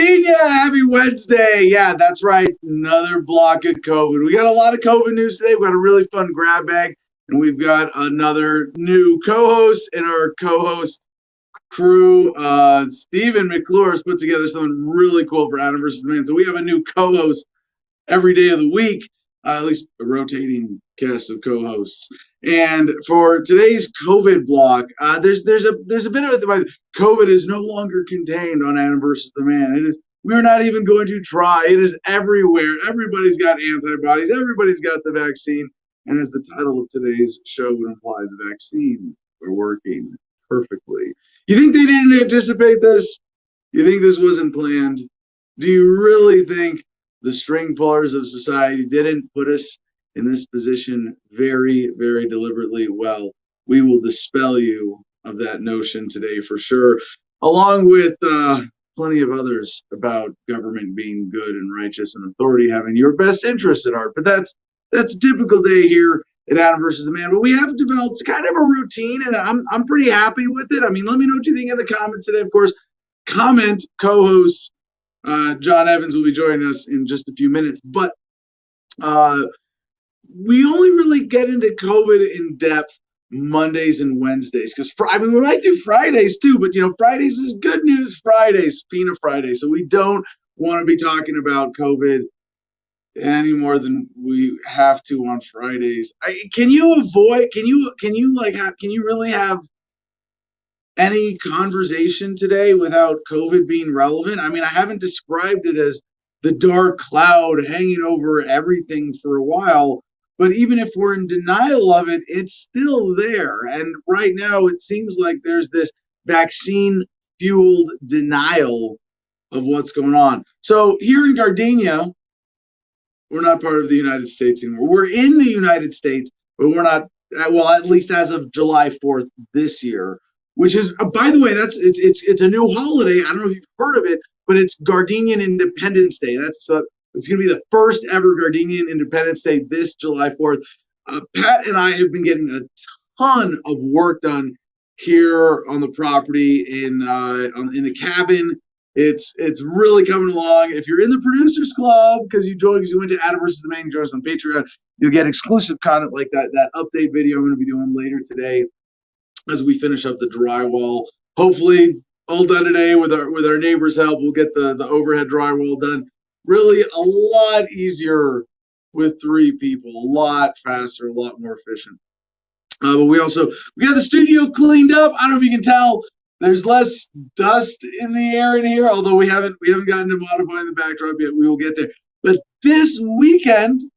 Gardenia, happy Wednesday. Yeah, that's right. Another block of COVID. We got a lot of COVID news today. We've got a really fun grab bag, and we've got another new co-host in our co-host crew. Stephen McClure has put together something really cool for Adam versus the Man. So we have a new co-host every day of the week, at least a rotating cast of co-hosts. And for today's COVID block, there's a bit of it. COVID is no longer contained on Adam versus the Man. It is. We're not even going to try. It is everywhere. Everybody's got antibodies. Everybody's got the vaccine. And as the title of today's show would imply, the vaccines are working perfectly. You think they didn't anticipate this? You think this wasn't planned? Do you really think the string pullers of society didn't put us in this position very, very deliberately? Well, we will dispel you of that notion today for sure, along with plenty of others about government being good and righteous and authority having your best interest at heart. But that's a typical day here at Adam versus the Man. But we have developed kind of a routine, and I'm pretty happy with it. I mean, let me know what you think in the comments today. Of course, comment co-host John Evans will be joining us in just a few minutes, but we only really get into COVID in depth Mondays and Wednesdays, because we might do Fridays too, but Fridays is Good News Fridays, FINA Friday, so we don't want to be talking about COVID any more than we have to on Fridays. Can you really have any conversation today without COVID being relevant? I mean, I haven't described it as the dark cloud hanging over everything for a while, but even if we're in denial of it, it's still there. And right now, it seems like there's this vaccine-fueled denial of what's going on. So here in Gardenia, we're not part of the United States anymore. We're in the United States, but we're not, well, at least as of July 4th this year, which is, by the way, it's a new holiday. I don't know if you've heard of it, but it's Gardenian Independence Day. It's going to be the first ever Gardenian Independence Day this July 4th. Pat and I have been getting a ton of work done here on the property in the cabin. It's really coming along. If you're in the Producers Club because you went to Adam versus the Man, join us on Patreon, you'll get exclusive content like that update video I'm going to be doing later today as we finish up the drywall. Hopefully all done today with our neighbors' help. We'll get the overhead drywall done. Really a lot easier with 3 people, a lot faster, a lot more efficient. But we got the studio cleaned up. I don't know if you can tell. There's less dust in the air in here, although we haven't gotten to modifying the backdrop yet. We will get there. But this weekend,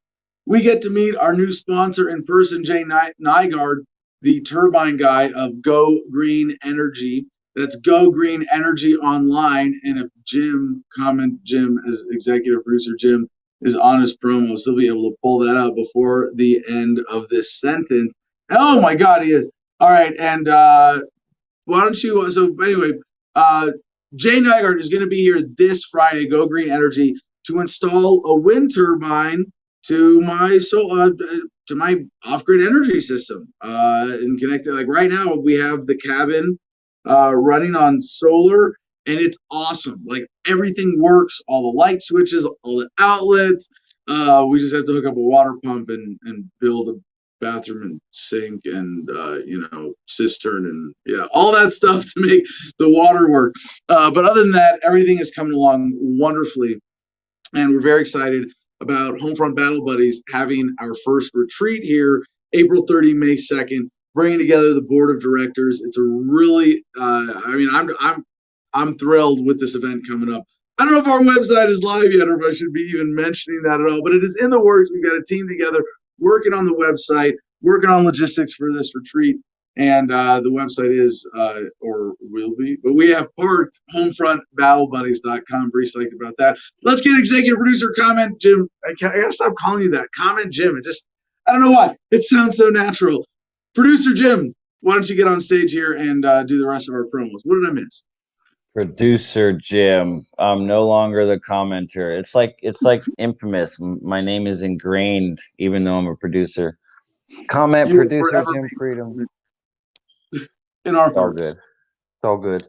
we get to meet our new sponsor in person, Jay Nygaard, the turbine guy of Go Green Energy. That's Go Green Energy Online. And if Jim as executive producer, Jim is on his promos, he'll be able to pull that out before the end of this sentence. Oh my God, he is. All right. And why don't you, so anyway, Jay Nygaard is going to be here this Friday, Go Green Energy, to install a wind turbine to my off-grid energy system and connect it. Like right now, we have the cabin running on solar, and it's awesome. Like everything works, all the light switches, all the outlets. We just have to hook up a water pump and build a bathroom and sink and cistern and all that stuff to make the water work. But other than that, everything is coming along wonderfully, and we're very excited about Homefront Battle Buddies having our first retreat here, April 30, May 2nd, bringing together the board of directors. It's a really, I'm thrilled with this event coming up. I don't know if our website is live yet, or if I should be even mentioning that at all, but it is in the works. We've got a team together working on the website, working on logistics for this retreat, and the website is, or will be, but we have parked homefrontbattlebuddies.com. Very psyched about that. Let's get executive producer comment, Jim. I gotta stop calling you that. Comment, Jim. I don't know why. It sounds so natural. Producer Jim, why don't you get on stage here and do the rest of our promos? What did I miss? Producer Jim. I'm no longer the commenter. It's like infamous. My name is ingrained, even though I'm a producer. Comment, producer Jim Freedom. In our hearts. It's all good.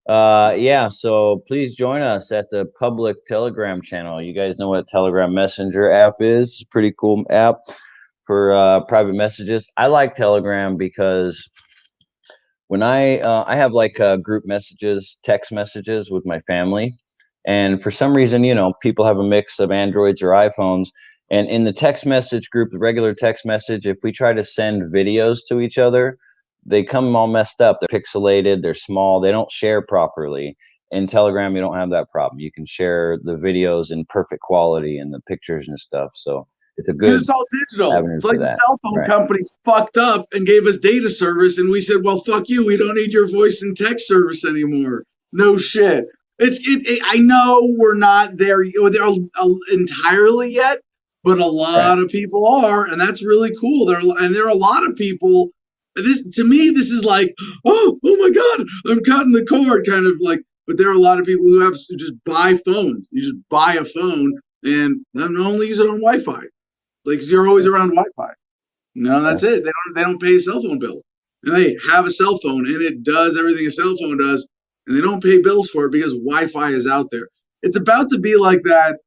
Yeah, so please join us at the public Telegram channel. You guys know what Telegram Messenger app is? It's a pretty cool app for private messages. I like Telegram because when I have like group messages, text messages with my family, and for some reason, people have a mix of Androids or iPhones. And in the text message group, the regular text message, if we try to send videos to each other, they come all messed up. They're pixelated, they're small, they don't share properly. In Telegram, you don't have that problem. You can share the videos in perfect quality and the pictures and stuff. So it's a Because good it's all digital. avenue It's for like the that. cell phone Right. companies fucked up and gave us data service, and we said, "Well, fuck you. We don't need your voice and text service anymore." No shit. I know we're not there entirely yet, but a Right. lot of people are, and that's really cool. There are a lot of people. This to me, this is like, oh my god, I'm cutting the cord, kind of like. But there are a lot of people who just buy phones. You just buy a phone and only use it on Wi-Fi. Like, 'cause you're always around Wi-Fi. Yeah. That's it. They don't pay a cell phone bill. And they have a cell phone and it does everything a cell phone does, and they don't pay bills for it because Wi-Fi is out there. It's about to be like that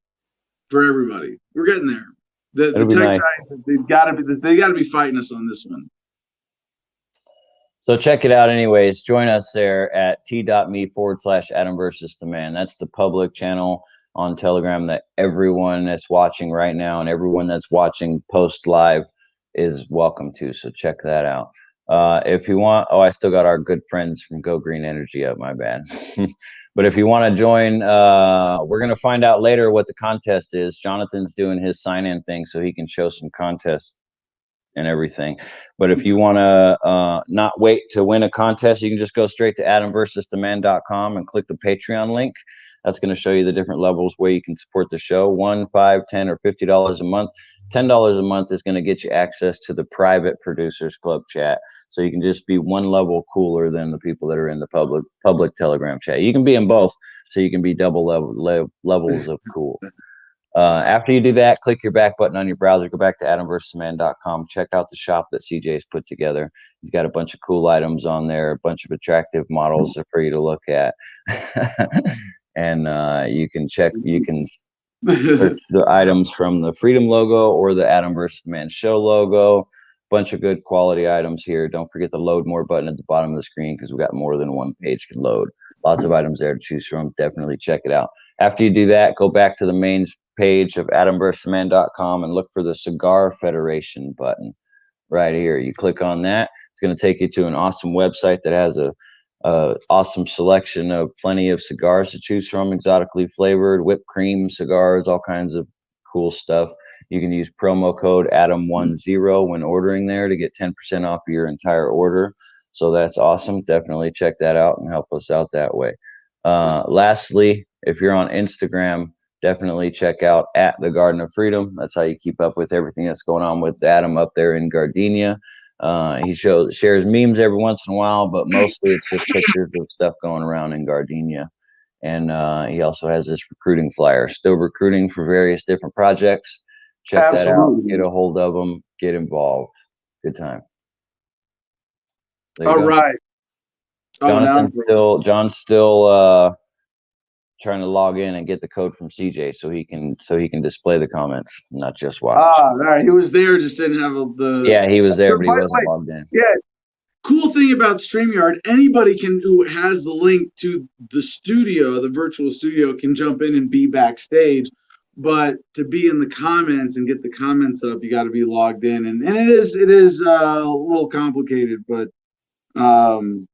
for everybody. We're getting there. The It'll be tech nice. giants, they gotta be fighting us on this one. So check it out anyways. Join us there at t.me/Adam versus the man. That's the public channel on Telegram that everyone that's watching right now and everyone that's watching post live is welcome to. So check that out. If you want, I still got our good friends from Go Green Energy up, my bad. But if you want to join, we're going to find out later what the contest is. Jonathan's doing his sign-in thing so he can show some contests and everything. But if you want to not wait to win a contest, you can just go straight to adamversustheman.com and click the Patreon link. That's going to show you the different levels where you can support the show. $1, $5, $10, or $50 a month. $10 a month is going to get you access to the private producers club chat. So you can just be one level cooler than the people that are in the public Telegram chat. You can be in both, so you can be double levels of cool. After you do that, click your back button on your browser, go back to adamversusman.com, check out the shop that CJ's put together. He's got a bunch of cool items on there, a bunch of attractive models for you to look at. And you can search the items from the Freedom logo or the Adam versus Man Show logo. Bunch of good quality items here. Don't forget the load more button at the bottom of the screen because we got more than one page can load. Lots of items there to choose from. Definitely check it out. After you do that, go back to the main page of adamversusman.com and look for the Cigar Federation button right here. You click on that. It's going to take you to an awesome website that has a awesome selection of plenty of cigars to choose from, exotically flavored, whipped cream cigars, all kinds of cool stuff. You can use promo code Adam10 when ordering there to get 10% off of your entire order. So that's awesome. Definitely check that out and help us out that way. Lastly, if you're on Instagram, definitely check out at the Garden of Freedom. That's how you keep up with everything that's going on with Adam up there in Gardenia. He shares memes every once in a while, but mostly it's just pictures of stuff going around in Gardenia. And he also has this recruiting flyer, still recruiting for various different projects. Check that out. Get Absolutely. a hold of them. Get involved. Good time. There you All go. right. Oh, now I'm John's still trying to log in and get the code from CJ so he can display the comments, not just watch. all right. He was there, just didn't have the. Yeah, he was So there, but he by the wasn't way, logged in. yeah, cool thing about StreamYard, anybody who has the link to the studio, the virtual studio, can jump in and be backstage. But to be in the comments and get the comments up, you got to be logged in, and it is a little complicated, but um,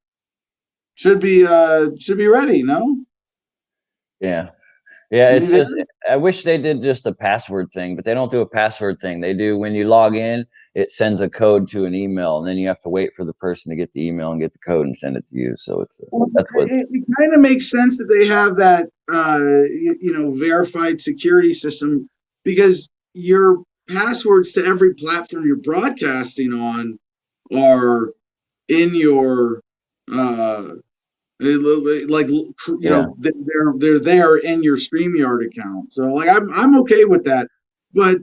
should be ready. No, Yeah. Yeah, is he it's there? just I wish they did just a password thing, but they don't do a password thing. They do when you log in, it sends a code to an email, and then you have to wait for the person to get the email and get the code and send it to you. So Well, that's what's it kind of makes sense that they have that verified security system, because your passwords to every platform you're broadcasting on are in your uh like yeah. they're there in your StreamYard account. So like I'm okay with that. But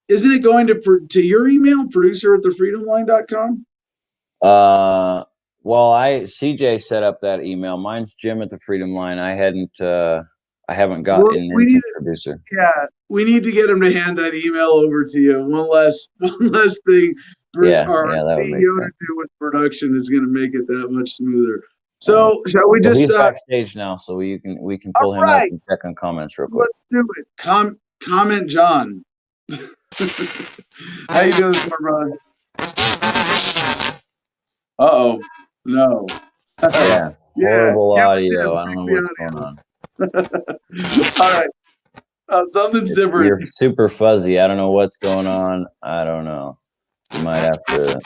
isn't it going to your email, producer at thefreedomline.com? Uh Well, CJ set up that email. Mine's Jim at the Freedom Line. I haven't Well, gotten we into need, producer. yeah, we need to get him to hand that email over to you. One less thing for Yeah, our yeah, that would make CEO to sense. do with production is going to make it that much smoother. Uh, So, shall we well, just? he's backstage now, so we can All pull him up right, and check on comments real quick. let's do it. Comment, John. How you doing this morning, brother? Uh-oh. No. Yeah, Yeah, horrible get with Jim. audio. I don't Fix know what's going the on. audio. All right. Something's different. You're super fuzzy. I don't know what's going on. I don't know. You might have to.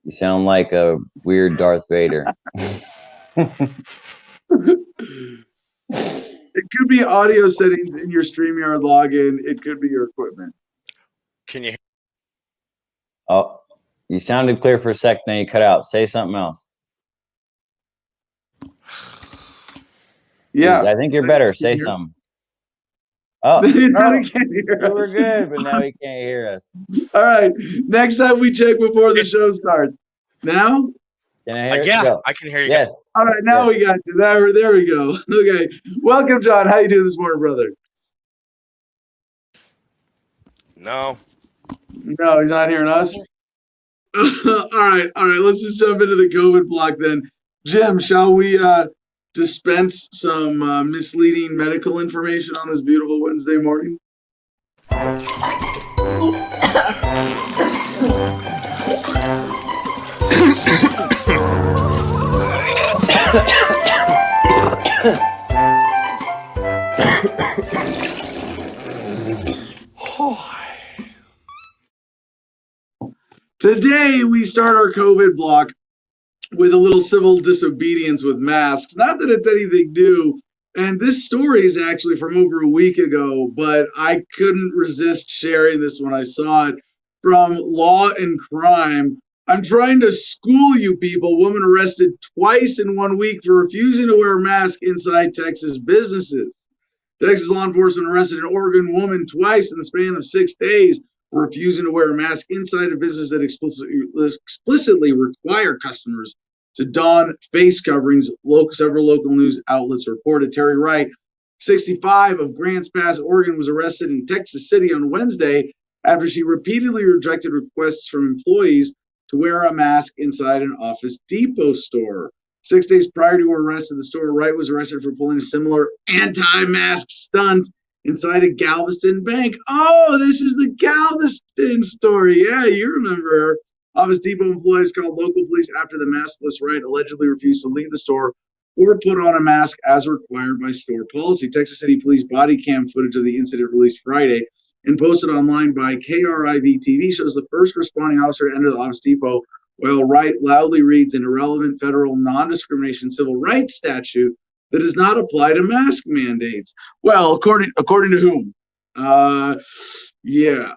You sound like a weird Darth Vader. It could be audio settings in your StreamYard login. It could be your equipment. Can you? Oh, you sounded clear for a sec. Then you cut out. Say something else. Yeah. I think you're better. Say something. Oh, now no, he can't hear you were us. good, but now he can't hear us. All right. Next time we check before the show starts. Now? Can I hear Yeah, Go. I can hear you. Yes. All right. Now we got you. There we go. Okay. Welcome, John. How you doing this morning, brother? No. No, he's not hearing us. All right. Let's just jump into the COVID block then. Jim, shall we dispense some misleading medical information on this beautiful Wednesday morning? Today, we start our COVID block with a little civil disobedience with masks. Not that it's anything new. And this story is actually from over a week ago, but I couldn't resist sharing this when I saw it. From Law and Crime. I'm trying to school you people. Woman arrested twice in 1 week for refusing to wear a mask inside Texas businesses. Texas law enforcement arrested an Oregon woman twice in the span of 6 days for refusing to wear a mask inside a business that explicitly require customers to don face coverings. Several local news outlets reported. Terry Wright, 65, of Grants Pass, Oregon, was arrested in Texas City on Wednesday after she repeatedly rejected requests from employees to wear a mask inside an Office Depot store. 6 days prior to her arrest at the store, Wright was arrested for pulling a similar anti-mask stunt inside a Galveston bank. Oh, this is the Galveston story. Yeah, you remember her. Office Depot employees called local police after the maskless Wright allegedly refused to leave the store or put on a mask as required by store policy. Texas City Police body cam footage of the incident released Friday and posted online by KRIV TV shows the first responding officer to enter the Office Depot while Wright loudly reads an irrelevant federal non-discrimination civil rights statute that does not apply to mask mandates. Well, according to whom? Yeah.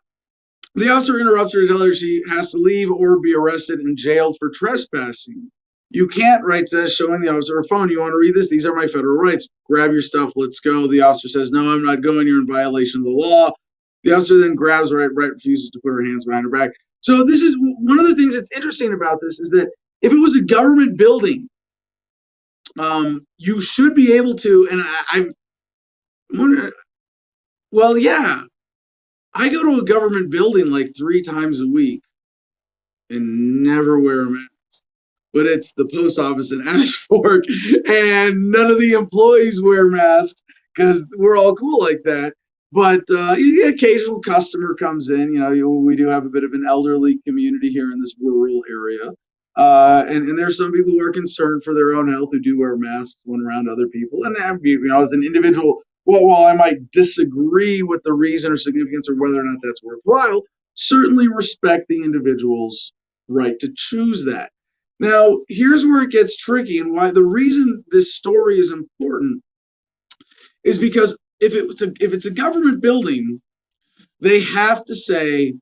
The officer interrupts her to tell her she has to leave or be arrested and jailed for trespassing. You can't, Wright says, showing the officer her phone. You want to read this? These are my federal rights. Grab your stuff. Let's go. The officer says, no, I'm not going. You're in violation of the law. The officer then grabs Wright. Wright refuses to put her hands behind her back. So this is one of the things that's interesting about this is that if it was a government building, you should be able to, and I'm wondering, well, yeah, I go to a government building like 3 times a week and never wear a mask. But it's the post office in Ashford, and none of the employees wear masks because we're all cool like that. But the occasional customer comes in. We do have a bit of an elderly community here in this rural area. And there's some people who are concerned for their own health who do wear masks when around other people. And as an individual, while I might disagree with the reason or significance or whether or not that's worthwhile, certainly respect the individual's right to choose that. Now, here's where it gets tricky, and why the reason this story is important is because if it's a government building, they have to say,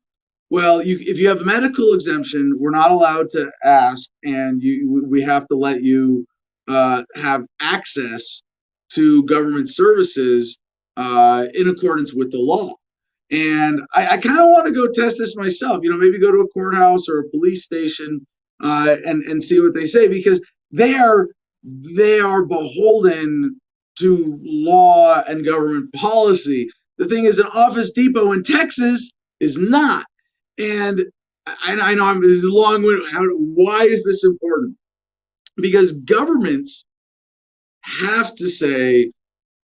well, if you have a medical exemption, we're not allowed to ask, and we have to let you have access to government services in accordance with the law. And I kind of want to go test this myself. Maybe go to a courthouse or a police station and see what they say, because they are beholden to law and government policy. The thing is, an Office Depot in Texas is not. And I know this is a long way. Why is this important? Because governments have to say,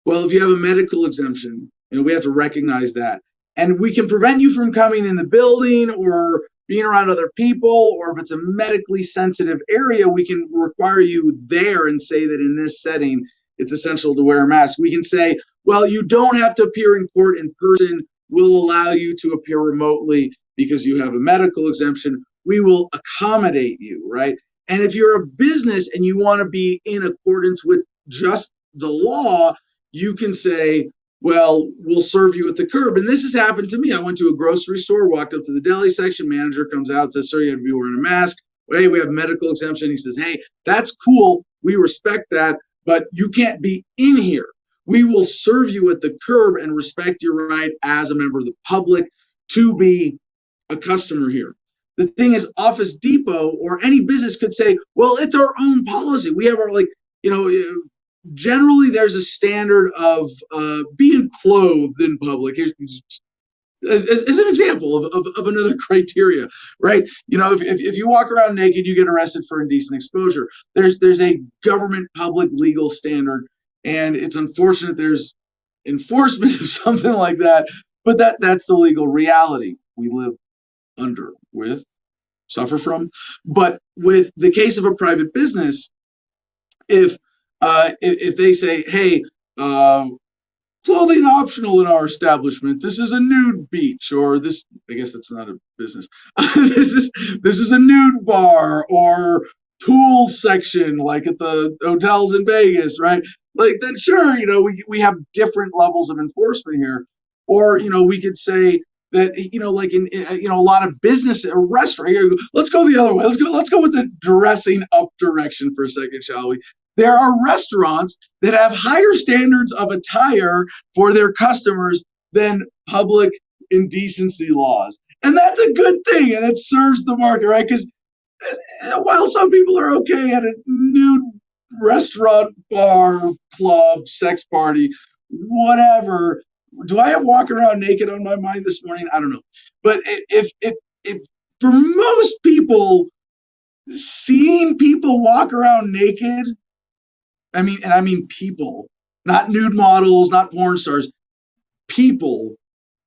well, if you have a medical exemption, we have to recognize that. And we can prevent you from coming in the building or being around other people, or if it's a medically sensitive area, we can require you there and say that in this setting, it's essential to wear a mask. We can say, well, you don't have to appear in court in person. We'll allow you to appear remotely because you have a medical exemption. We will accommodate you, right? And if you're a business and you want to be in accordance with just the law, you can say, well, we'll serve you at the curb. And this has happened to me. I went to a grocery store, walked up to the deli section, manager comes out, says, sir, you have to be wearing a mask. Hey, we have medical exemption. He says, hey, that's cool. We respect that, but you can't be in here. We will serve you at the curb and respect your right as a member of the public to be a customer here. The thing is, Office Depot or any business could say, well, it's our own policy. We have our, generally there's a standard of being clothed in public. Here's, as an example of another criteria, right? If you walk around naked, you get arrested for indecent exposure. There's a government public legal standard, and it's unfortunate there's enforcement of something like that, but that's the legal reality we live under, suffer from. But with the case of a private business, if they say, hey, clothing optional in our establishment, this is a nude beach, or this, I guess that's not a business. this is a nude bar or pool section, like at the hotels in Vegas, right? Like, then sure, we have different levels of enforcement here. Or, we could say that, like in a lot of business or restaurant, let's go the other way. Let's go with the dressing up direction for a second, shall we? There are restaurants that have higher standards of attire for their customers than public indecency laws. And that's a good thing, and it serves the market, right? Because while some people are okay at a nude restaurant, bar, club, sex party, whatever, do I have walking around naked on my mind this morning? I don't know. But if for most people, seeing people walk around naked, I mean people, not nude models, not porn stars, people,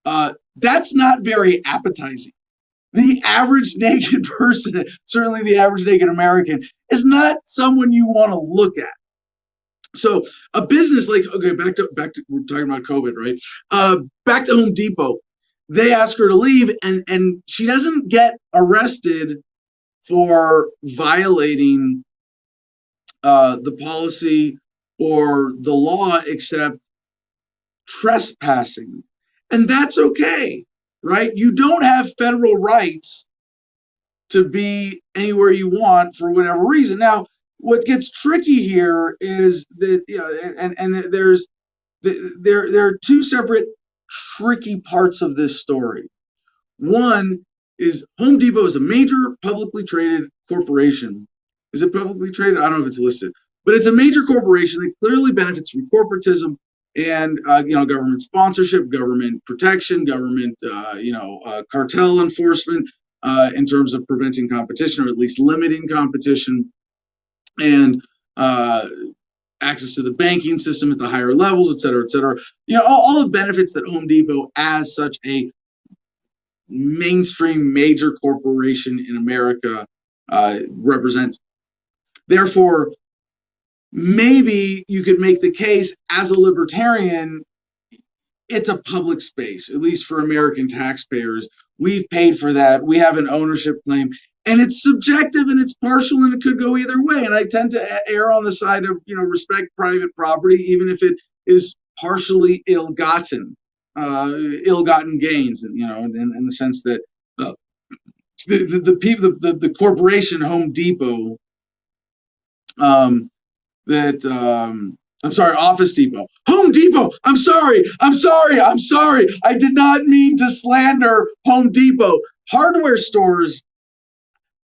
that's not very appetizing. The average naked person, certainly the average naked American, is not someone you want to look at. So a business like, okay, back to we're talking about COVID, right? Back to Home Depot, they ask her to leave, and she doesn't get arrested for violating the policy or the law, except trespassing. And that's okay, right? You don't have federal rights to be anywhere you want for whatever reason. Now, what gets tricky here is that, and there are two separate tricky parts of this story. One is Home Depot is a major publicly traded corporation. Is it publicly traded? I don't know if it's listed, but it's a major corporation that clearly benefits from corporatism and government sponsorship, government protection, government cartel enforcement in terms of preventing competition, or at least limiting competition, and access to the banking system at the higher levels, et cetera, et cetera. All the benefits that Home Depot, as such a mainstream major corporation in America, represents. Therefore, maybe you could make the case as a libertarian, it's a public space, at least for American taxpayers. We've paid for that. We have an ownership claim. And it's subjective and it's partial and it could go either way. And I tend to err on the side of, respect private property, even if it is partially ill-gotten gains, in the sense that the corporation Home Depot, Office Depot. Home Depot. I'm sorry. I did not mean to slander Home Depot. Hardware stores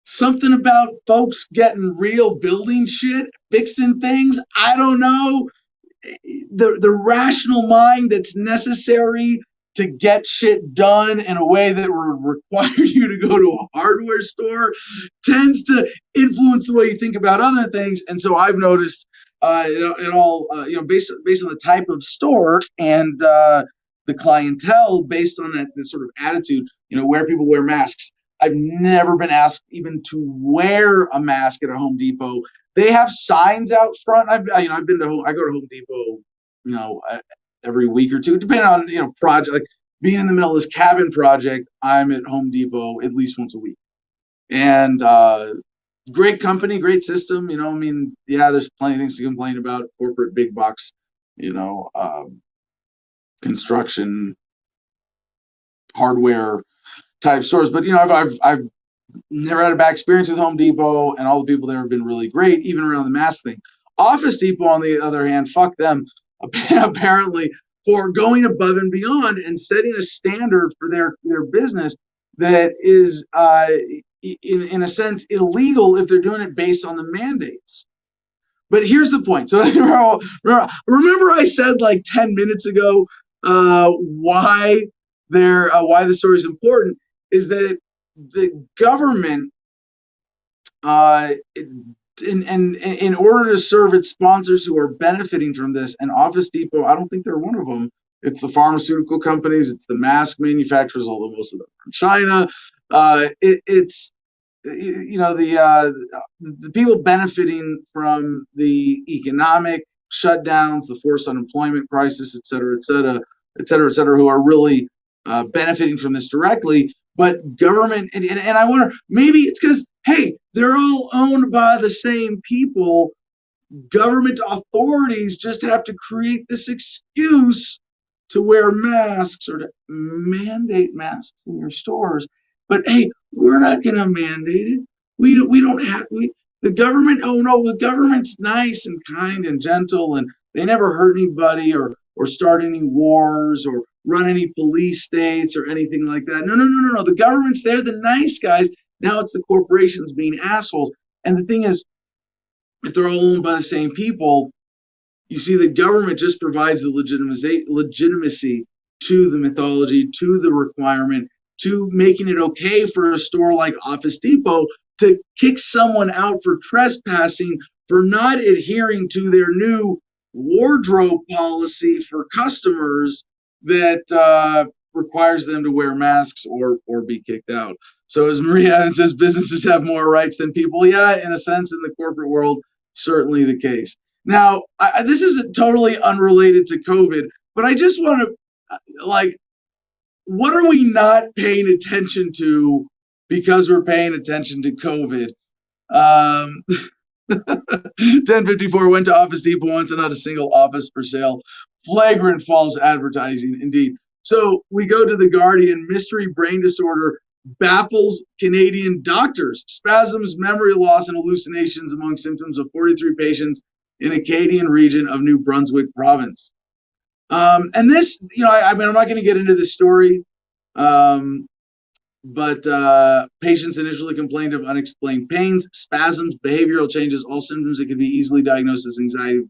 Something about folks getting real, building shit, fixing things. I don't know. The rational mind that's necessary to get shit done in a way that would require you to go to a hardware store tends to influence the way you think about other things. And so I've noticed, it all, based on the type of store and the clientele, based on that this sort of attitude, where people wear masks. I've never been asked even to wear a mask at a Home Depot. They have signs out front. I go to Home Depot, every week or two, depending on project. Like being in the middle of this cabin project, I'm at Home Depot at least once a week, and great company, great system. There's plenty of things to complain about. Corporate big box, construction, hardware type stores. But I've never had a bad experience with Home Depot, and all the people there have been really great, even around the mask thing. Office Depot, on the other hand, fuck them, apparently, for going above and beyond and setting a standard for their business that is, in a sense, illegal if they're doing it based on the mandates. But here's the point. So remember I said like 10 minutes ago why the story is important is that the government, in order to serve its sponsors who are benefiting from this, and Office Depot, I don't think they're one of them. It's the pharmaceutical companies, it's the mask manufacturers, although most of them are in China. It's the people benefiting from the economic shutdowns, the forced unemployment crisis, et cetera, et cetera, et cetera, et cetera, who are really benefiting from this directly. But government, and I wonder, maybe it's because, hey, they're all owned by the same people. Government authorities just have to create this excuse to wear masks or to mandate masks in your stores. But hey, we're not going to mandate it. We don't have the government. Oh no, the government's nice and kind and gentle, and they never hurt anybody or start any wars or run any police states or anything like that. No. The government's there, the nice guys. Now it's the corporations being assholes. And the thing is, if they're all owned by the same people, you see the government just provides the legitimacy to the mythology, to the requirement, to making it okay for a store like Office Depot to kick someone out for trespassing for not adhering to their new wardrobe policy for customers that requires them to wear masks or be kicked out. So as Maria Evans says, businesses have more rights than people. Yeah, in a sense, in the corporate world, certainly the case. Now, this is totally unrelated to COVID, but I just want to, what are we not paying attention to because we're paying attention to COVID? 1054 went to Office Depot once and not a single office for sale. Flagrant false advertising, indeed. So we go to The Guardian. Mystery brain disorder baffles Canadian doctors. Spasms, memory loss, and hallucinations among symptoms of 43 patients in a Canadian region of New Brunswick province. And this, I'm not going to get into this story, but patients initially complained of unexplained pains, spasms, behavioral changes, all symptoms that could be easily diagnosed as anxiety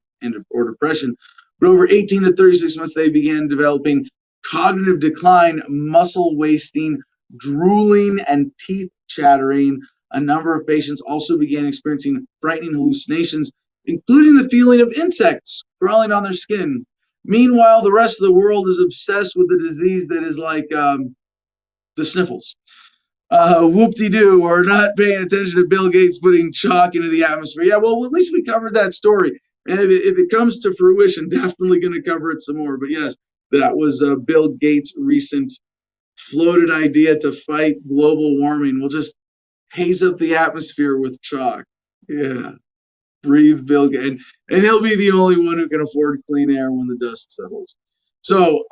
or depression. But over 18 to 36 months, they began developing cognitive decline, muscle wasting, drooling, and teeth chattering. A number of patients also began experiencing frightening hallucinations, including the feeling of insects crawling on their skin. Meanwhile, the rest of the world is obsessed with the disease that is like the sniffles. Whoop-de-doo, or not paying attention to Bill Gates putting chalk into the atmosphere. Yeah, well, at least we covered that story. And if it comes to fruition, definitely going to cover it some more. But yes, that was Bill Gates' recent floated idea to fight global warming. We'll just haze up the atmosphere with chalk. Yeah. Breathe Bill Gates. And he'll be the only one who can afford clean air when the dust settles. So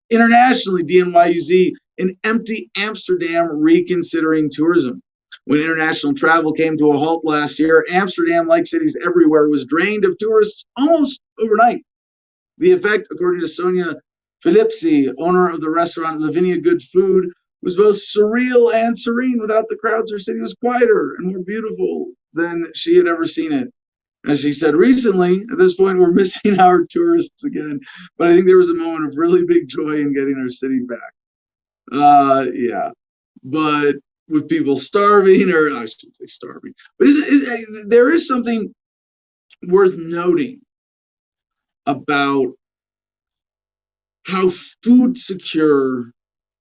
internationally, DNYUZ, an empty Amsterdam reconsidering tourism. When international travel came to a halt last year, Amsterdam, like cities everywhere, was drained of tourists almost overnight. The effect, according to Sonia Philipsi, owner of the restaurant Lavinia Good Food, was both surreal and serene. Without the crowds, her city was quieter and more beautiful than she had ever seen it. As she said recently, at this point, we're missing our tourists again. But I think there was a moment of really big joy in getting our city back. Yeah. But with people starving, or I shouldn't say starving, but there is something worth noting about how food secure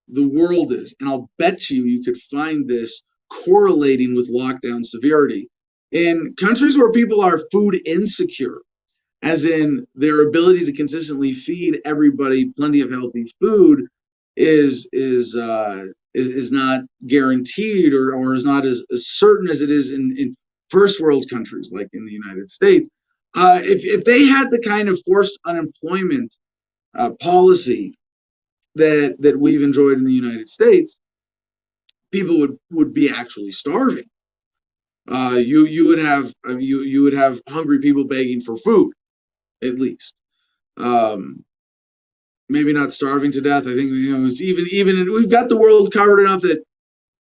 the world is. And I'll bet you could find this correlating with lockdown severity. In countries where people are food insecure, as in their ability to consistently feed everybody plenty of healthy food is not guaranteed, or is not as certain as it is in first world countries like in the United States. If they had the kind of forced unemployment policy that we've enjoyed in the United States, people would be actually starving. You would have hungry people begging for food, at least. Maybe not starving to death. I think it's even we've got the world covered enough that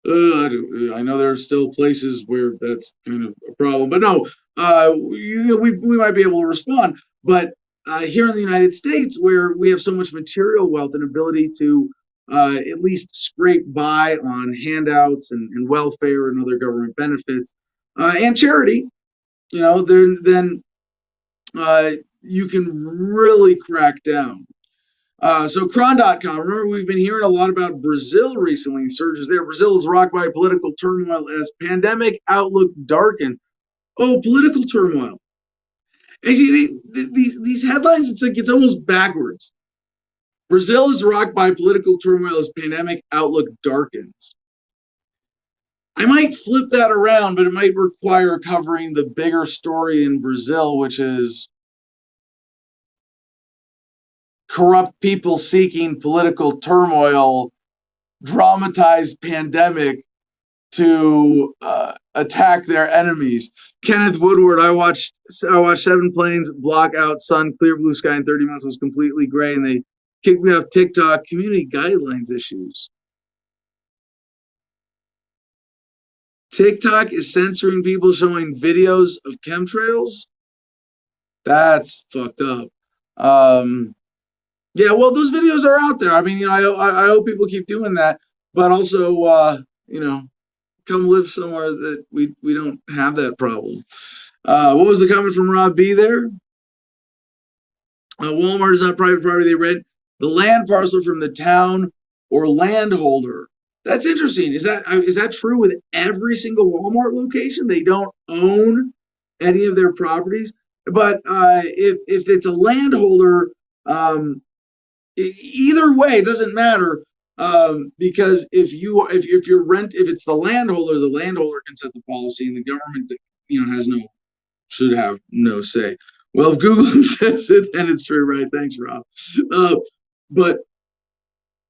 I know there are still places where that's kind of a problem, but no, we might be able to respond. But here in the United States, where we have so much material wealth and ability to at least scrape by on handouts and welfare and other government benefits and charity, then you can really crack down. So Cron.com, remember we've been hearing a lot about Brazil recently, surges there. Brazil is rocked by political turmoil as pandemic outlook darkened. Oh, political turmoil. Actually, these headlines, it's almost backwards. Brazil is rocked by political turmoil as pandemic outlook darkens. I might flip that around, but it might require covering the bigger story in Brazil, which is corrupt people seeking political turmoil, dramatized pandemic to attack their enemies. Kenneth Woodward, I watched 7 planes block out sun, clear blue sky in 30 minutes was completely gray, and they kicked me off TikTok. Community guidelines issues. TikTok is censoring people showing videos of chemtrails. That's fucked up. Yeah, well, those videos are out there. I mean, I hope people keep doing that, but also, come live somewhere that we don't have that problem. What was the comment from Rob B there? Walmart is not private property. They rent the land parcel from the town or landholder. That's interesting. Is that true with every single Walmart location? They don't own any of their properties, but if it's a landholder, either way, it doesn't matter, because if it's the landholder can set the policy, and the government should have no say. Well, if Google says it, then it's true, right? Thanks, Rob. But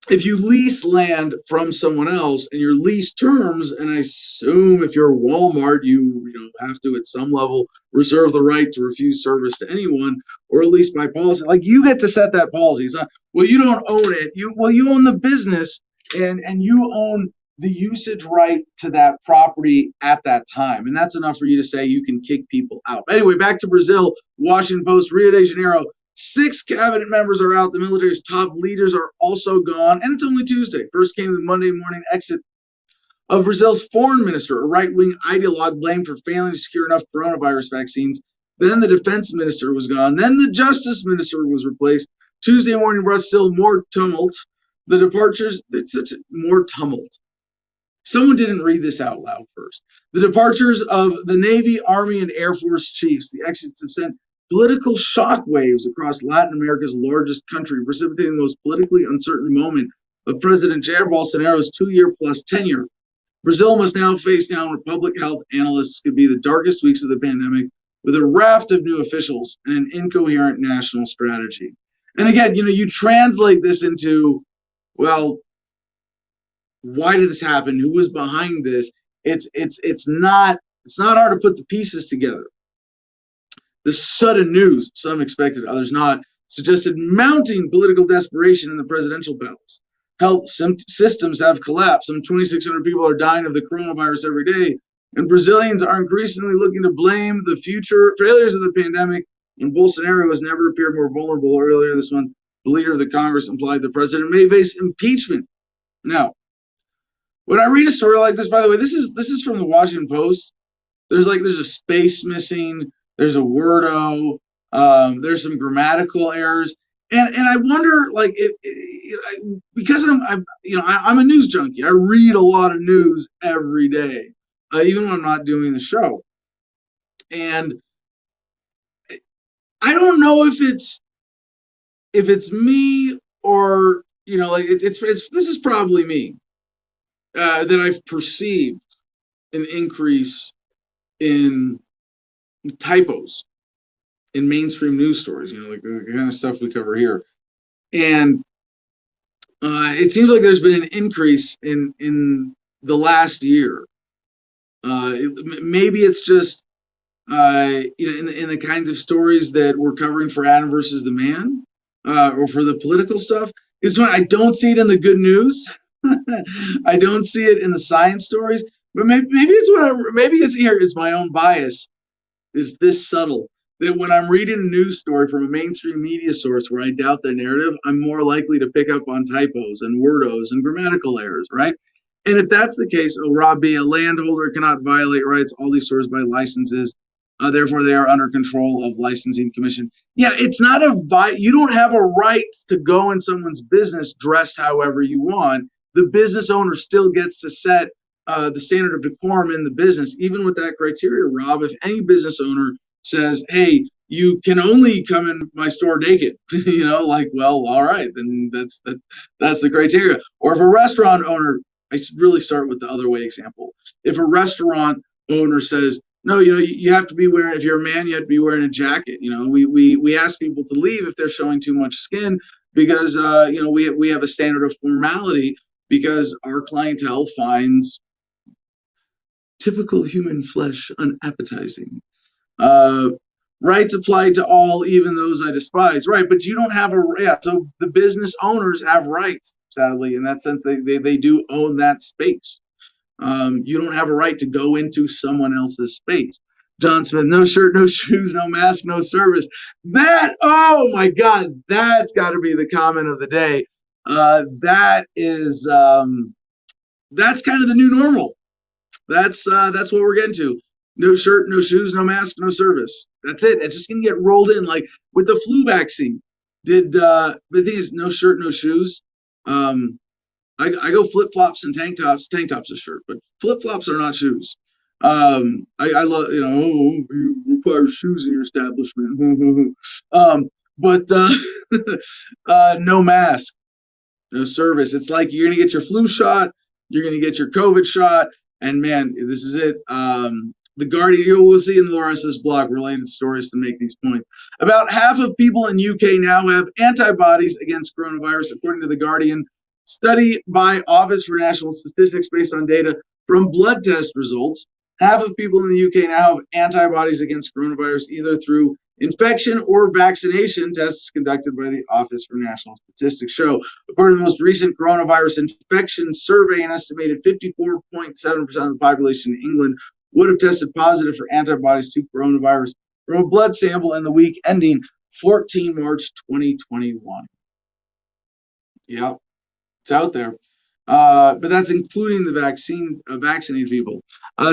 if you lease land from someone else and your lease terms, and I assume if you're Walmart, you have to at some level reserve the right to refuse service to anyone, or at least by policy, like you get to set that policy. It's not, well, you don't own it. You own the business, and you own the usage right to that property at that time, and that's enough for you to say you can kick people out. Anyway, back to Brazil. Washington Post, Rio de Janeiro. 6 cabinet members are out. The military's top leaders are also gone. And it's only Tuesday. First came the Monday morning exit of Brazil's foreign minister, a right-wing ideologue blamed for failing to secure enough coronavirus vaccines. Then the defense minister was gone. Then the justice minister was replaced. Tuesday morning brought still more tumult. The departures, more tumult. Someone didn't read this out loud first. The departures of the Navy, Army, and Air Force chiefs. The exits have sent political shockwaves across Latin America's largest country, precipitating the most politically uncertain moment of President Jair Bolsonaro's 2-year-plus tenure. Brazil must now face down what public health analysts could be the darkest weeks of the pandemic, with a raft of new officials and an incoherent national strategy. And again, you translate this into, well, why did this happen? Who was behind this? It's not hard to put the pieces together. The sudden news, some expected, others not, suggested mounting political desperation in the presidential battles. health systems have collapsed. Some 2,600 people are dying of the coronavirus every day. And Brazilians are increasingly looking to blame the future failures of the pandemic. And Bolsonaro has never appeared more vulnerable. Earlier this month, the leader of the Congress implied the president may face impeachment. Now, when I read a story like this, by the way, this is from the Washington Post. There's a space missing. There's a wordo. There's some grammatical errors, and I wonder, like, because I'm a news junkie. I read a lot of news every day, even when I'm not doing the show, and I don't know if it's me or it's this is probably me that I've perceived an increase in typos in mainstream news stories, like the kind of stuff we cover here. And it seems like there's been an increase in the last year. Maybe it's just in the kinds of stories that we're covering for Adam versus the Man, or for the political stuff. It's when I don't see it in the good news. I don't see it in the science stories. But maybe it's here. It's my own bias. Is this subtle that when I'm reading a news story from a mainstream media source where I doubt the narrative, I'm more likely to pick up on typos and wordos and grammatical errors, right? And if that's the case, Rob B, a landholder cannot violate rights. All these stores buy licenses. Therefore, they are under control of licensing commission. Yeah, it's not you don't have a right to go in someone's business dressed however you want. The business owner still gets to set the standard of decorum in the business. Even with that criteria, Rob, if any business owner says, hey, you can only come in my store naked, well, all right, then that's the criteria. Or if a restaurant owner, I should really start with the other way example. If a restaurant owner says, no, you have to be wearing, if you're a man, you have to be wearing a jacket. We ask people to leave if they're showing too much skin because, we have a standard of formality because our clientele finds typical human flesh unappetizing. Rights apply to all, even those I despise. Right, but you don't have so the business owners have rights, sadly. In that sense, they do own that space. You don't have a right to go into someone else's space. John Smith, no shirt, no shoes, no mask, no service. Oh my God, that's got to be the comment of the day. That is, that's kind of the new normal. That's what we're getting to. No shirt, no shoes, no mask, no service. That's it. It's just gonna get rolled in like with the flu vaccine. The thing is, no shirt, no shoes. I go flip flops and tank tops. Tank tops a shirt, but flip flops are not shoes. I love you require shoes in your establishment. But no mask, no service. It's like you're gonna get your flu shot, you're gonna get your COVID shot, and man, this is it. The Guardian, you will see in the rest of this blog related stories to make these points. About half of people in UK now have antibodies against coronavirus, according to the Guardian. Study by Office for National Statistics based on data from blood test results. Half of people in the UK now have antibodies against coronavirus, either through infection or vaccination. Tests conducted by the Office for National Statistics show. According to the most recent coronavirus infection survey, an estimated 54.7% of the population in England would have tested positive for antibodies to coronavirus from a blood sample in the week ending 14 March 2021. Yep. It's out there. But that's including the vaccinated people.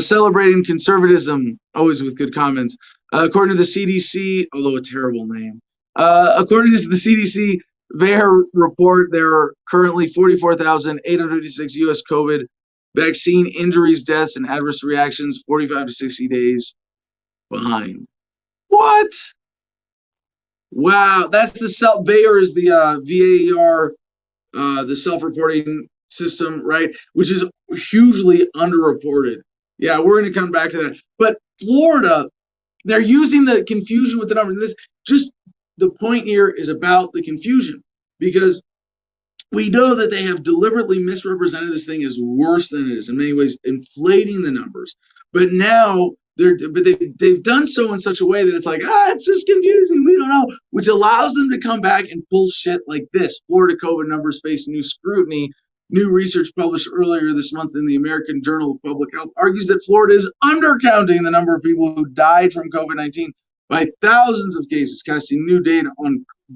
Celebrating conservatism, always with good comments. According to the CDC, although a terrible name, according to the CDC VAERS report, there are currently 44,856 U.S. COVID vaccine injuries, deaths, and adverse reactions 45 to 60 days behind. What? Wow, that's the VAERS is the VAER. The self-reporting system, right, which is hugely underreported. Yeah, we're going to come back to that. But Florida, they're using the confusion with the numbers. The point here is about the confusion because we know that they have deliberately misrepresented this thing as worse than it is, in many ways inflating the numbers. But now they've done so in such a way that it's like, it's just confusing. We don't know, which allows them to come back and pull shit like this. Florida COVID numbers face new scrutiny. New research published earlier this month in the American Journal of Public Health argues that Florida is undercounting the number of people who died from COVID-19 by thousands of cases, casting new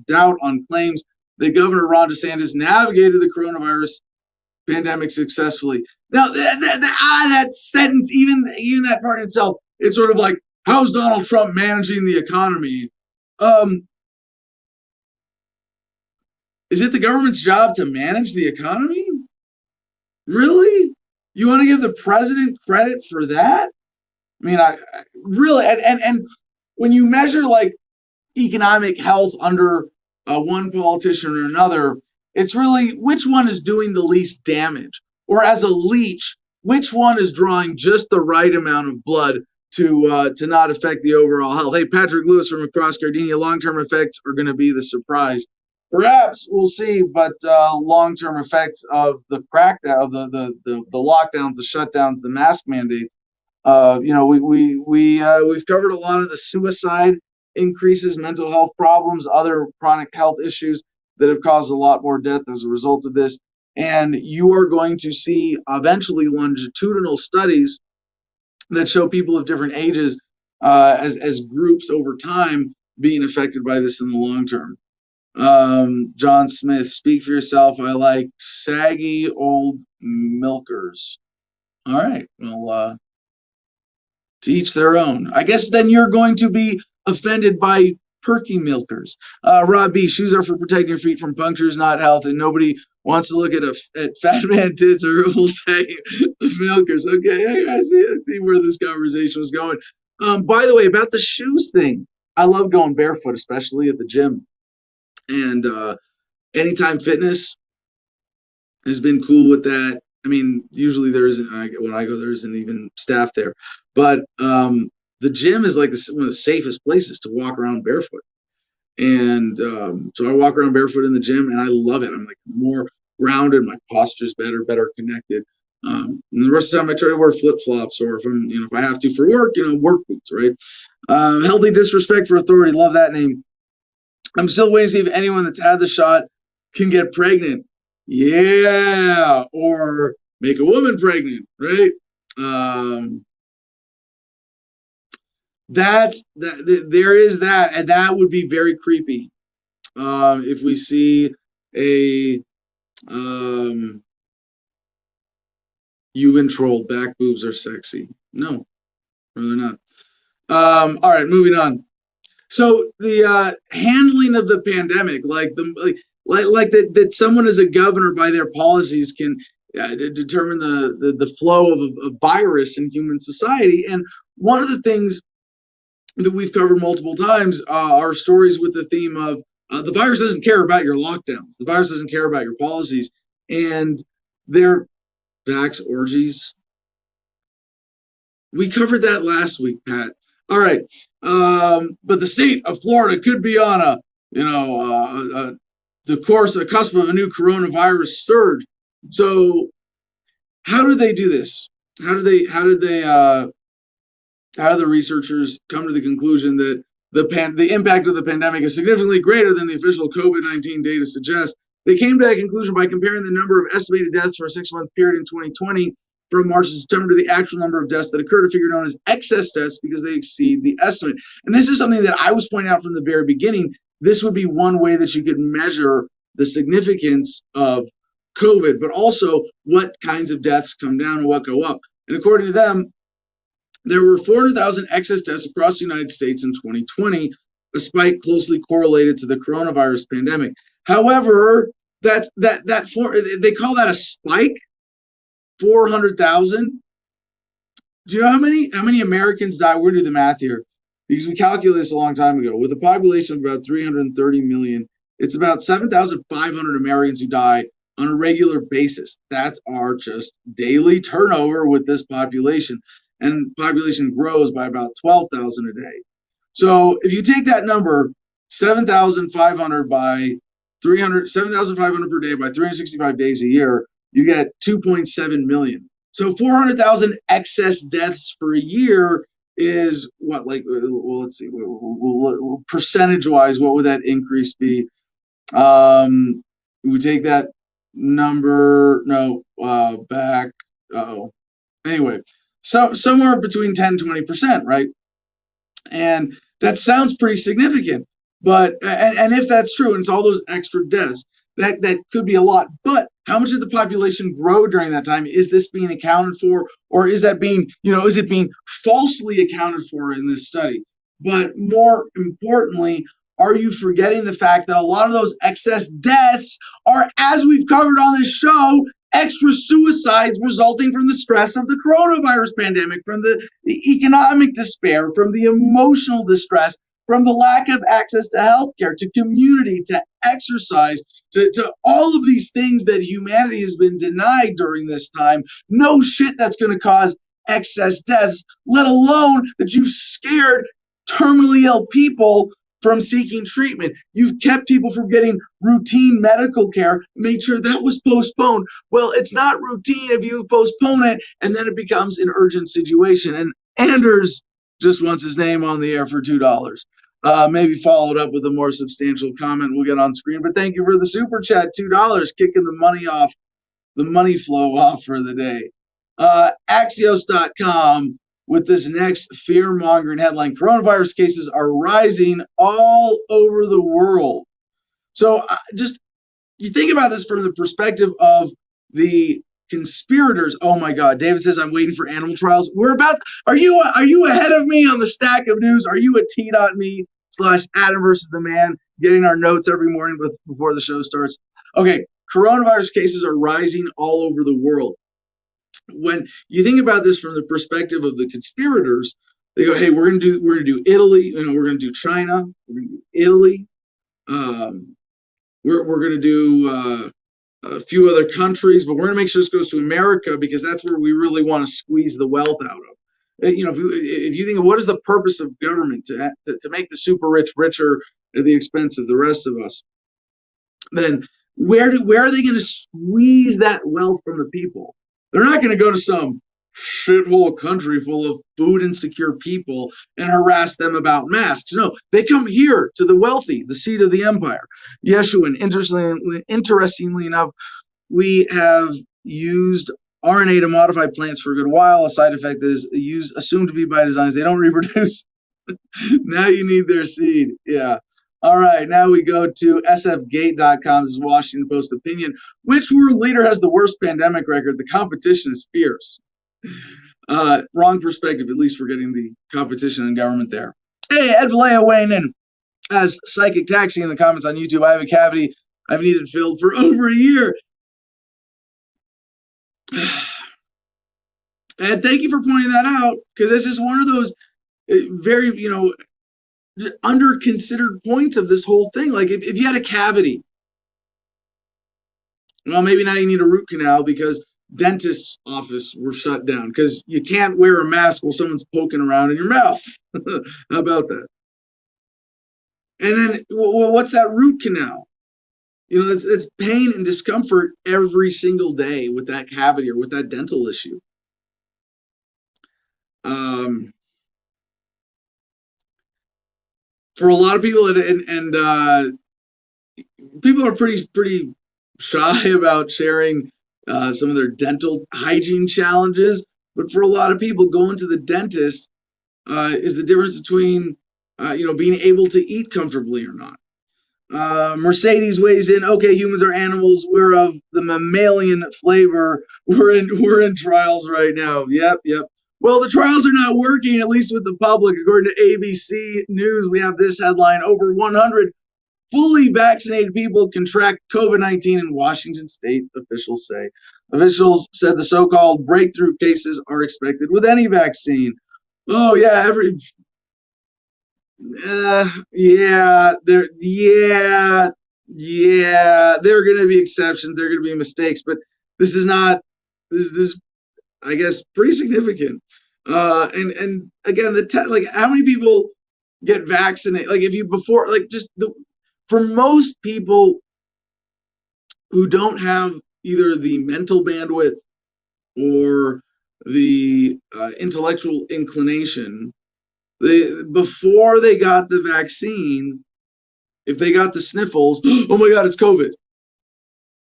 doubt on claims that Governor Ron DeSantis navigated the coronavirus pandemic successfully. Now, that sentence, even that part itself, it's sort of like, how's Donald Trump managing the economy? Is it the government's job to manage the economy? Really? You want to give the president credit for that? I mean, I really, and when you measure like economic health under one politician or another, it's really which one is doing the least damage, or as a leech, which one is drawing just the right amount of blood to not affect the overall health. Hey, Patrick Lewis from across Gardenia, long-term effects are going to be the surprise. Perhaps we'll see, but long-term effects of the crackdown, of the lockdowns, the shutdowns, the mask mandates. We've covered a lot of the suicide increases, mental health problems, other chronic health issues that have caused a lot more death as a result of this. And you are going to see eventually longitudinal studies that show people of different ages as groups over time being affected by this in the long term. John Smith, speak for yourself. I like saggy old milkers. All right. Well, to each their own. I guess then you're going to be offended by perky milkers. Rob B, shoes are for protecting your feet from punctures, not health, and nobody wants to look at fat man tits or old saggy milkers. Okay, I see where this conversation was going. By the way, about the shoes thing, I love going barefoot, especially at the gym. And Anytime Fitness has been cool with that. I mean, usually there isn't, when I go, there isn't even staff there. But the gym is like one of the safest places to walk around barefoot. And so I walk around barefoot in the gym, and I love it. I'm like more grounded, my posture's better connected. And the rest of the time, I try to wear flip flops, or if I have to for work, work boots, right? Healthy disrespect for authority. Love that name. I'm still waiting to see if anyone that's had the shot can get pregnant. Yeah, or make a woman pregnant, right? There is that, and that would be very creepy. If we see a Eugen troll, back boobs are sexy. No, really not. All right, moving on. So the handling of the pandemic, that someone as a governor by their policies can determine the flow of a virus in human society. And one of the things that we've covered multiple times are stories with the theme of the virus doesn't care about your lockdowns. The virus doesn't care about your policies. And their vax orgies. We covered that last week, Pat. All right. But the state of Florida could be on a cusp of a new coronavirus surge. So how do they do this? How do the researchers come to the conclusion that the impact of the pandemic is significantly greater than the official COVID-19 data suggests? They came to that conclusion by comparing the number of estimated deaths for a 6-month period in 2020 from March to September to the actual number of deaths that occurred, a figure known as excess deaths because they exceed the estimate. And this is something that I was pointing out from the very beginning. This would be one way that you could measure the significance of COVID, but also what kinds of deaths come down and what go up. And according to them, there were 400,000 excess deaths across the United States in 2020, a spike closely correlated to the coronavirus pandemic. However, they call that a spike. 400,000. Do you know how many Americans die? We're gonna do the math here because we calculated this a long time ago. With a population of about 330 million, it's about 7,500 Americans who die on a regular basis. That's our just daily turnover with this population, and population grows by about 12,000 a day. So if you take that number, 7,500 by 300, 7,500 per day by 365 days a year, you get 2.7 million. So 400,000 excess deaths for a year is what, like, well, let's see, percentage wise, what would that increase be? We take that number, no, back. Oh, anyway, so somewhere between 10-20%, right? And that sounds pretty significant. But and if that's true, and it's all those extra deaths, that could be a lot. But how much did the population grow during that time? Is this being accounted for, or is that being, is it being falsely accounted for in this study? But more importantly, are you forgetting the fact that a lot of those excess deaths are, as we've covered on this show, extra suicides resulting from the stress of the coronavirus pandemic, from the economic despair, from the emotional distress, from the lack of access to healthcare, to community, to exercise, to all of these things that humanity has been denied during this time. No shit that's going to cause excess deaths, let alone that you've scared terminally ill people from seeking treatment. You've kept people from getting routine medical care, made sure that was postponed. Well, it's not routine if you postpone it and then it becomes an urgent situation. And Anders just wants his name on the air for $2. Maybe followed up with a more substantial comment we'll get on screen. But thank you for the super chat, $2, kicking the money flow off for the day. Axios.com with this next fear-mongering headline: coronavirus cases are rising all over the world. So just, you think about this from the perspective of the conspirators. Oh my God, David says, I'm waiting for animal trials. Are you ahead of me on the stack of news? Are you at t.me/Adam versus the man, getting our notes every morning before the show starts? Okay, coronavirus cases are rising all over the world. When you think about this from the perspective of the conspirators, they go, "Hey, we're gonna do Italy. We're gonna do China. We're gonna do Italy. We're gonna do a few other countries, but we're gonna make sure this goes to America because that's where we really want to squeeze the wealth out of." If you think of what is the purpose of government, to make the super rich richer at the expense of the rest of us, then where are they going to squeeze that wealth from the people? They're not going to go to some shithole country full of food insecure people and harass them about masks. No, they come here to the wealthy, the seat of the empire. Yeshua, interestingly enough, we have used RNA to modify plants for a good while. A side effect that is assumed to be by design is they don't reproduce. Now you need their seed. Yeah. All right, now we go to sfgate.com's Washington Post opinion. Which world leader has the worst pandemic record? The competition is fierce. Wrong perspective, at least we're getting the competition in government there. Hey, Ed Vallejo weighing in as Psychic Taxi in the comments on YouTube. I have a cavity I've needed filled for over a year. And thank you for pointing that out, because it's just one of those very, under considered points of this whole thing. Like if you had a cavity, well, maybe now you need a root canal because dentist's office were shut down because you can't wear a mask while someone's poking around in your mouth. How about that? And then, well, what's that root canal? It's pain and discomfort every single day with that cavity or with that dental issue. For a lot of people, and people are pretty shy about sharing some of their dental hygiene challenges. But for a lot of people, going to the dentist is the difference between being able to eat comfortably or not. Mercedes weighs in. Okay, humans are animals. We're of the mammalian flavor. We're in trials right now. Yep. Well, the trials are not working, at least with the public. According to ABC News, we have this headline: over 100 fully vaccinated people contract COVID-19 in Washington state, officials say. Officials said the so-called breakthrough cases are expected with any vaccine. Oh yeah, they're going to be exceptions. There are going to be mistakes, but this is I guess pretty significant. And again, how many people get vaccinated? Like for most people who don't have either the mental bandwidth or the intellectual inclination Before they got the vaccine, if they got the sniffles, oh my God, it's COVID.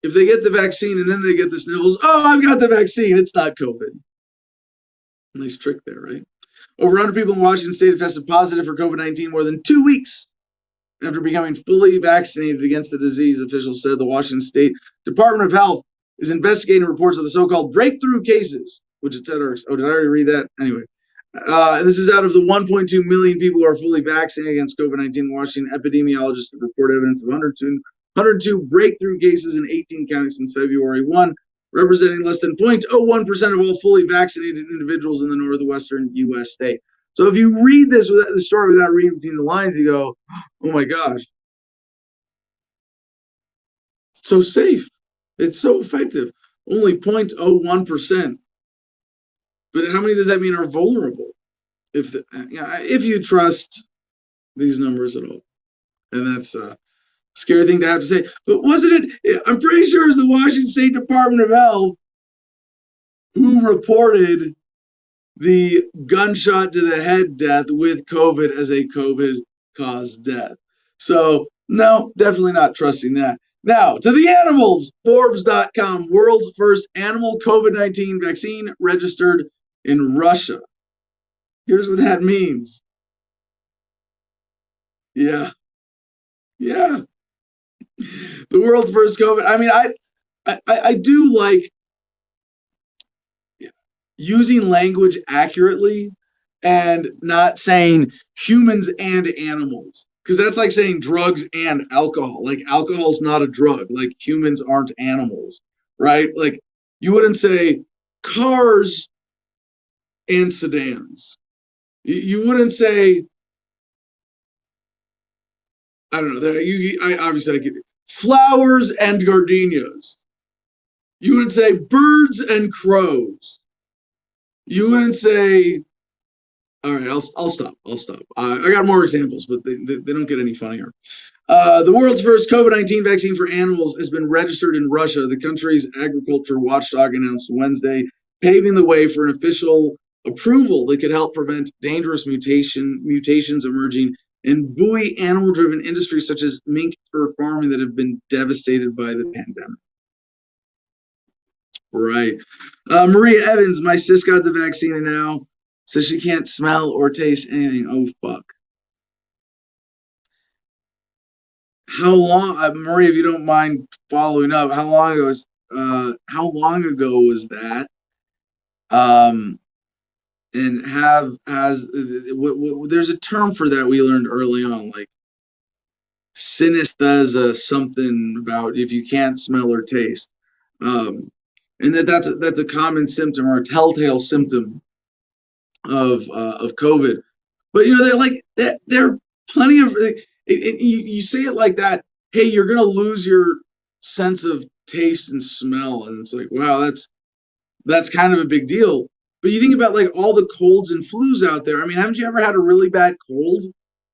If they get the vaccine and then they get the sniffles, oh, I've got the vaccine, it's not COVID. Nice trick there, right? Over 100 people in Washington state have tested positive for COVID-19 more than 2 weeks after becoming fully vaccinated against the disease, officials said. The Washington State Department of Health is investigating reports of the so-called breakthrough cases, which it said are, oh, did I already read that? Anyway. And this is out of the 1.2 million people who are fully vaccinated against COVID-19. Washington epidemiologists have reported evidence of 102 breakthrough cases in 18 counties since February 1, representing less than 0.01% of all fully vaccinated individuals in the northwestern U.S. state. So if you read this the story without reading between the lines, you go, oh my gosh, it's so safe. It's so effective. Only 0.01%. But how many does that mean are vulnerable? If you trust these numbers at all. And that's a scary thing to have to say. But wasn't it? I'm pretty sure it's the Washington State Department of Health who reported the gunshot to the head death with COVID as a COVID-caused death. So, no, definitely not trusting that. Now, to the animals. Forbes.com, world's first animal COVID-19 vaccine registered in Russia. Here's what that means. Yeah. The world's first COVID. I mean, I do like using language accurately and not saying humans and animals, because that's like saying drugs and alcohol. Like, alcohol's not a drug. Like, humans aren't animals, right? Like, you wouldn't say cars and sedans. You wouldn't say, I don't know. I could flowers and gardenias. You wouldn't say birds and crows. You wouldn't say. All right, I'll stop. I got more examples, but they don't get any funnier. The world's first COVID-19 vaccine for animals has been registered in Russia. The country's agriculture watchdog announced Wednesday, paving the way for an official approval that could help prevent dangerous mutations emerging in buoy animal-driven industries such as mink fur farming that have been devastated by the pandemic. Right. Maria Evans, my sis got the vaccine and now says she can't smell or taste anything. Oh, fuck. How long, Maria, if you don't mind following up, how long ago was that? And there's a term for that we learned early on, like synesthesia, something about if you can't smell or taste, and that's a common symptom or a telltale symptom of COVID. But there are plenty of you say it like that. Hey, you're gonna lose your sense of taste and smell, and it's like, wow, that's kind of a big deal. But you think about like all the colds and flus out there. I mean, haven't you ever had a really bad cold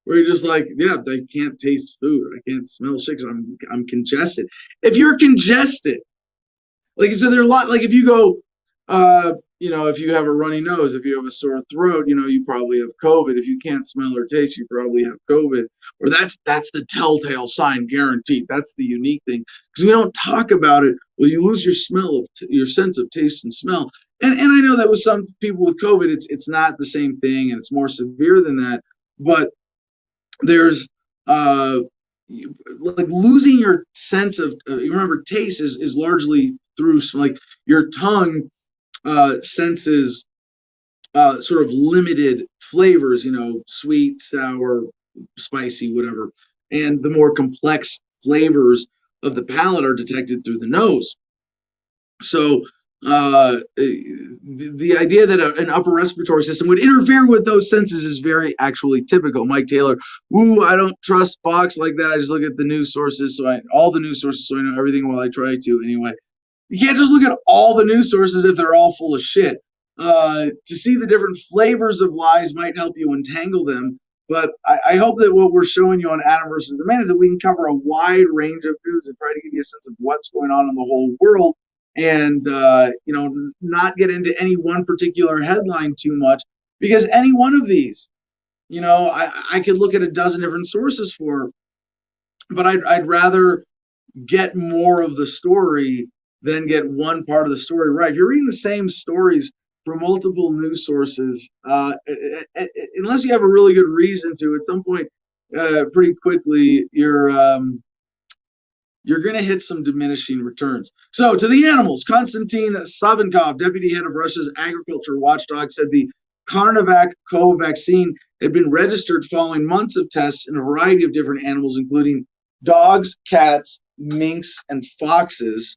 where you're just like, yeah, I can't taste food, I can't smell shit because I'm congested. If you're congested, like, so there are a lot, like if you go, if you have a runny nose, if you have a sore throat, you probably have COVID. If you can't smell or taste, you probably have COVID. Or that's the telltale sign, guaranteed. That's the unique thing, because we don't talk about it. Well, you lose your your sense of taste and smell. And I know that with some people with COVID, it's not the same thing, and it's more severe than that. But there's like losing your sense of you remember taste is largely through like your tongue senses sort of limited flavors, sweet, sour, spicy, whatever, and the more complex flavors of the palate are detected through the nose. So the idea that an upper respiratory system would interfere with those senses is very actually typical. Mike Taylor, I don't trust Fox like that. I just look at the news sources, all the news sources, so I know everything while I try to anyway. You can't just look at all the news sources if they're all full of shit. To see the different flavors of lies might help you untangle them. But I hope that what we're showing you on Adam versus the Man is that we can cover a wide range of news and try to give you a sense of what's going on in the whole world, and not get into any one particular headline too much, because any one of these I could look at a dozen different sources for, but I'd rather get more of the story than get one part of the story right. If you're reading the same stories from multiple news sources, unless you have a really good reason to, at some point, pretty quickly, you're going to hit some diminishing returns. So, to the animals, Konstantin Savinkov, deputy head of Russia's agriculture watchdog, said the Carnavac Co vaccine had been registered following months of tests in a variety of different animals, including dogs, cats, minks, and foxes.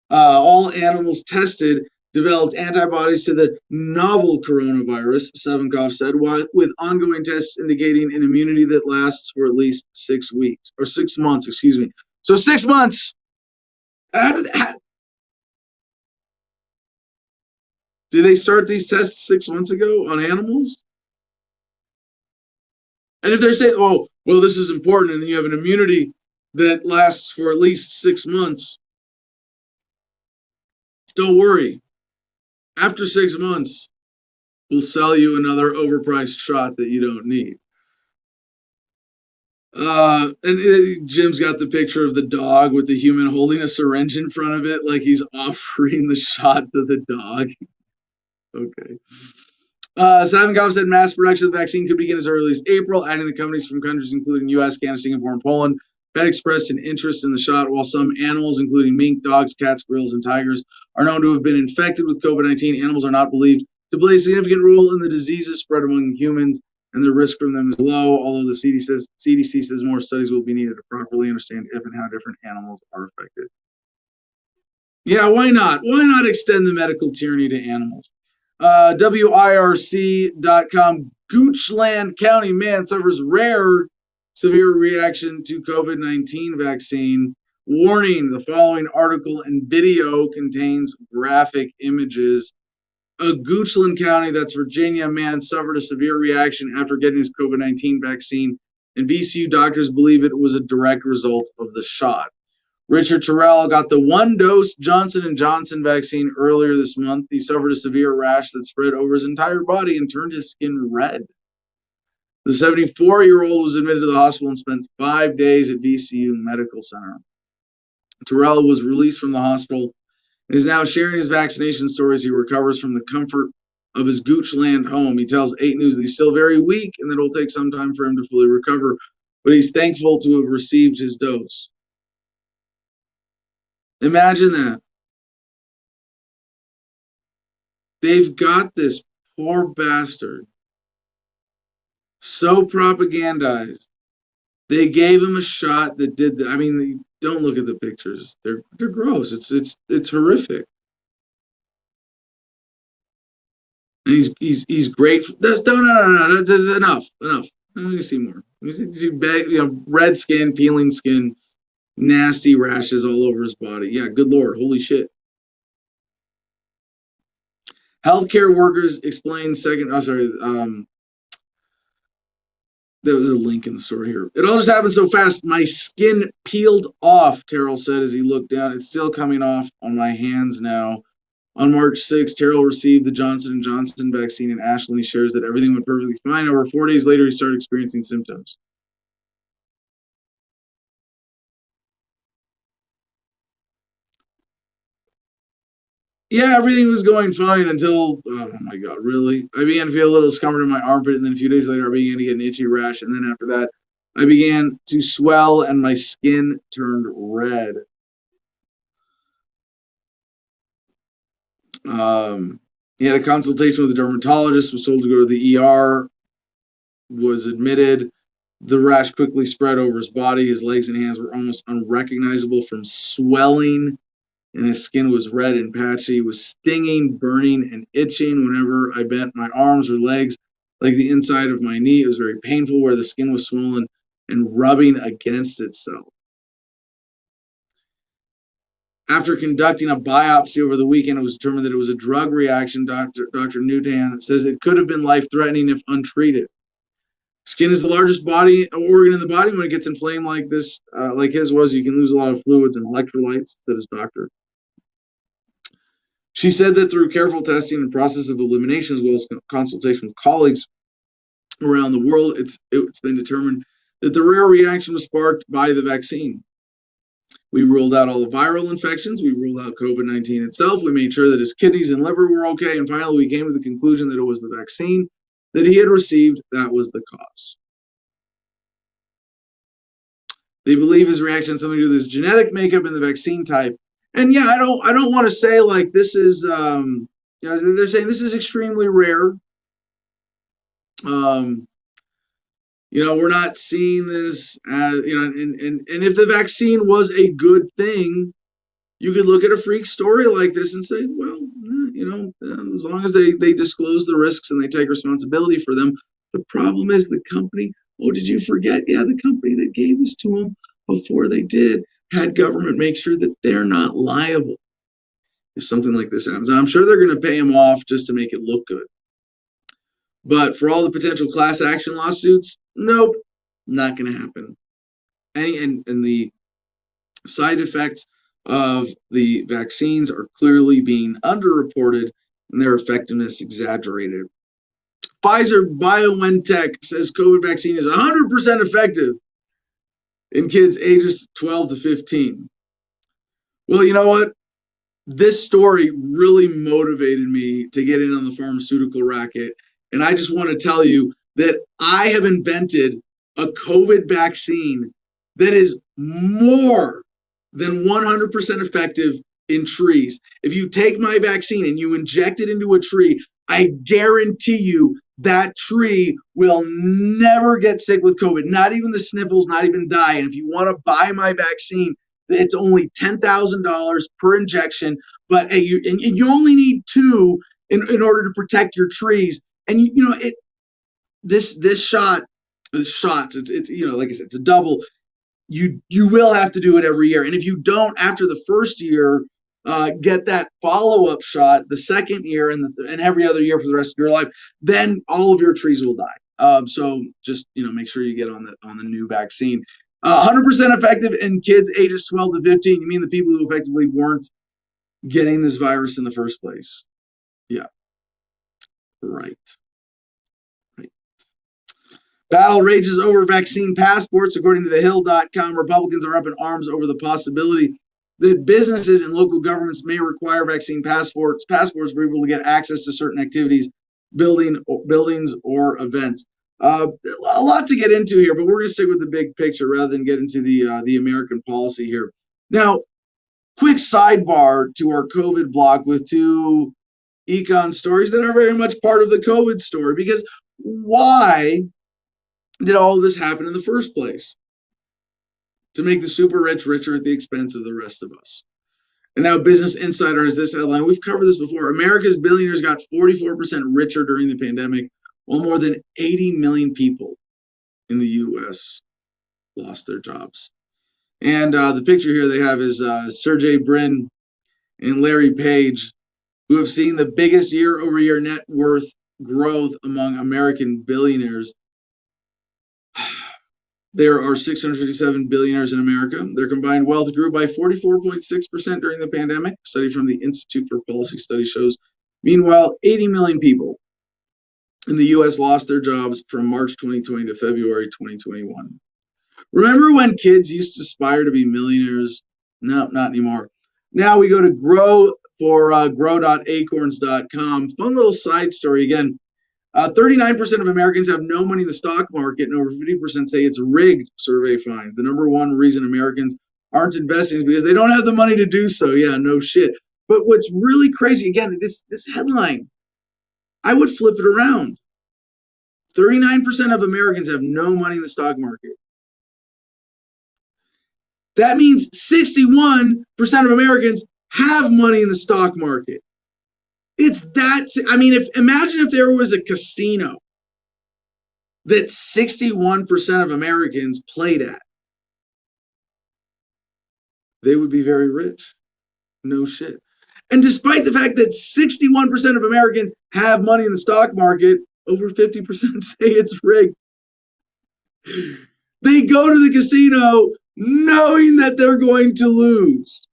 All animals tested developed antibodies to the novel coronavirus, Savinkov said, with ongoing tests indicating an immunity that lasts for at least 6 weeks, or 6 months, excuse me. So 6 months. Did they start these tests 6 months ago on animals? And if they're saying, oh, well, this is important, and then you have an immunity that lasts for at least 6 months, don't worry. After 6 months, we'll sell you another overpriced shot that you don't need. And Jim's got the picture of the dog with the human holding a syringe in front of it, like he's offering the shot to the dog. Okay. Savinkov said mass production of the vaccine could begin as early as April, adding the companies from countries including U.S., Canada, Singapore, and Poland had expressed an interest in the shot, while some animals, including mink, dogs, cats, grills, and tigers, are known to have been infected with COVID-19. Animals are not believed to play a significant role in the diseases spread among humans, and the risk from them is low, although the CDC says more studies will be needed to properly understand if and how different animals are affected. Yeah, why not? Why not extend the medical tyranny to animals? WIRC.com, Goochland County man suffers rare severe reaction to COVID-19 vaccine. Warning, the following article and video contains graphic images. A Goochland County, that's Virginia, man suffered a severe reaction after getting his COVID-19 vaccine, and VCU doctors believe it was a direct result of the shot. Richard Terrell got the one-dose Johnson & Johnson vaccine earlier this month. He suffered a severe rash that spread over his entire body and turned his skin red. The 74-year-old was admitted to the hospital and spent 5 days at VCU Medical Center. Terrell was released from the hospital and is now sharing his vaccination stories. He recovers from the comfort of his Goochland home. He tells 8 News that he's still very weak and that it will take some time for him to fully recover, but he's thankful to have received his dose. Imagine that. They've got this poor bastard so propagandized. They gave him a shot that did that. I mean, don't look at the pictures. They're gross. It's horrific. And he's great. No. That's enough. Let me see more. Let me see red skin, peeling skin, nasty rashes all over his body. Yeah, good Lord. Holy shit. Healthcare workers explain second. Oh, sorry. There was a link in the story here. It all just happened so fast. My skin peeled off, Terrell said as he looked down. It's still coming off on my hands now. On March 6th, Terrell received the Johnson & Johnson vaccine in Ashland. He shares that everything went perfectly fine. Over 4 days later, he started experiencing symptoms. Yeah, everything was going fine until, oh my God, really? I began to feel a little discomfort in my armpit, and then a few days later, I began to get an itchy rash, and then after that, I began to swell, and my skin turned red. He had a consultation with a dermatologist, was told to go to the ER, was admitted. The rash quickly spread over his body. His legs and hands were almost unrecognizable from swelling, and his skin was red and patchy. It was stinging, burning, and itching whenever I bent my arms or legs, like the inside of my knee. It was very painful where the skin was swollen and rubbing against itself. After conducting a biopsy over the weekend, it was determined that it was a drug reaction. Dr. Newton says it could have been life-threatening if untreated. Skin is the largest body organ in the body. When it gets inflamed like this, like his was, you can lose a lot of fluids and electrolytes, said his doctor. She said that through careful testing and process of elimination, as well as consultation with colleagues, around the world, it's been determined that the rare reaction was sparked by the vaccine. We ruled out all the viral infections. We ruled out COVID-19 itself. We made sure that his kidneys and liver were okay. And finally, we came to the conclusion that it was the vaccine that he had received that was the cause. They believe his reaction has something to do with his genetic makeup and the vaccine type. And yeah, I don't want to say like this is, they're saying this is extremely rare. We're not seeing this as, and if the vaccine was a good thing, you could look at a freak story like this and say, well, as long as they disclose the risks and they take responsibility for them. The problem is the company, oh, did you forget? Yeah, the company that gave this to them before they did had government make sure that they're not liable if something like this happens. I'm sure they're going to pay them off just to make it look good. But for all the potential class action lawsuits, nope, not going to happen. And the side effects of the vaccines are clearly being underreported and their effectiveness exaggerated. Pfizer BioNTech says COVID vaccine is 100% effective in kids ages 12 to 15. Well, you know what? This story really motivated me to get in on the pharmaceutical racket. And I just want to tell you that I have invented a COVID vaccine that is more than 100% effective in trees. If you take my vaccine and you inject it into a tree, I guarantee you that tree will never get sick with COVID, not even the sniffles, not even die. And if you want to buy my vaccine, it's only $10,000 per injection, but you only need 2 in order to protect your trees. And this shots, it's like I said, it's a double. You will have to do it every year, and if you don't after the first year, get that follow-up shot the second year and every other year for the rest of your life, then all of your trees will die. So just make sure you get on the new vaccine. 100% effective in kids ages 12 to 15. You mean the people who effectively weren't getting this virus in the first place? Yeah. Right. Battle rages over vaccine passports. According to thehill.com, Republicans are up in arms over the possibility that businesses and local governments may require vaccine passports for people to get access to certain activities, buildings, or events. A lot to get into here, but we're going to stick with the big picture rather than get into the American policy here. Now, quick sidebar to our COVID block with 2 econ stories that are very much part of the COVID story, because why did all this happen in the first place? To make the super rich richer at the expense of the rest of us. And now Business Insider has this headline. We've covered this before. America's billionaires got 44% richer during the pandemic, while more than 80 million people in the U.S. lost their jobs. And the picture here they have is Sergey Brin and Larry Page, who have seen the biggest year-over-year net worth growth among American billionaires. There are 657 billionaires in America. Their combined wealth grew by 44.6% during the pandemic. A study from the Institute for Policy Studies shows. Meanwhile, 80 million people in the U.S. lost their jobs from March 2020 to February 2021. Remember when kids used to aspire to be millionaires? No, not anymore. Now we go to grow.acorns.com. Fun little side story again. 39% of Americans have no money in the stock market, and over 50% say it's rigged, survey finds. The number one reason Americans aren't investing is because they don't have the money to do so. Yeah, no shit. But what's really crazy, again, this headline, I would flip it around. 39% of Americans have no money in the stock market. That means 61% of Americans have money in the stock market. It's that, imagine if there was a casino that 61% of Americans played at. They would be very rich. No shit. And despite the fact that 61% of Americans have money in the stock market, over 50% say it's rigged. They go to the casino knowing that they're going to lose.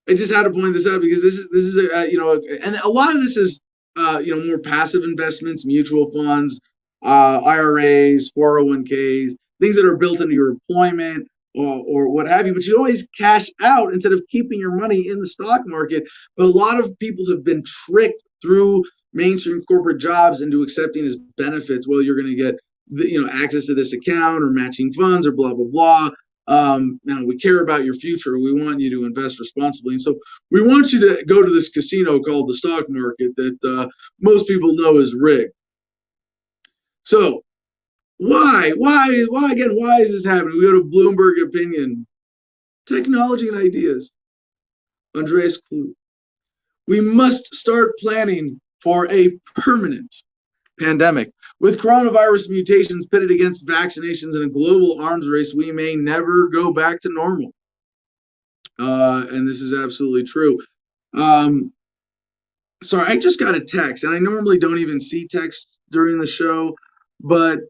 I just had to point this out because this is and a lot of this is more passive investments, mutual funds, IRAs, 401ks, things that are built into your employment or what have you. But you always cash out instead of keeping your money in the stock market. But a lot of people have been tricked through mainstream corporate jobs into accepting as benefits. Well, you're going to get access to this account or matching funds or blah blah blah. We care about your future. We want you to invest responsibly, and so we want you to go to this casino called the stock market that most people know is rigged. So why again? Why is this happening? We go to Bloomberg Opinion, technology and ideas. Andreas Kluth. We must start planning for a permanent pandemic. With coronavirus mutations pitted against vaccinations in a global arms race, we may never go back to normal. And this is absolutely true. Sorry, I just got a text, and I normally don't even see text during the show, but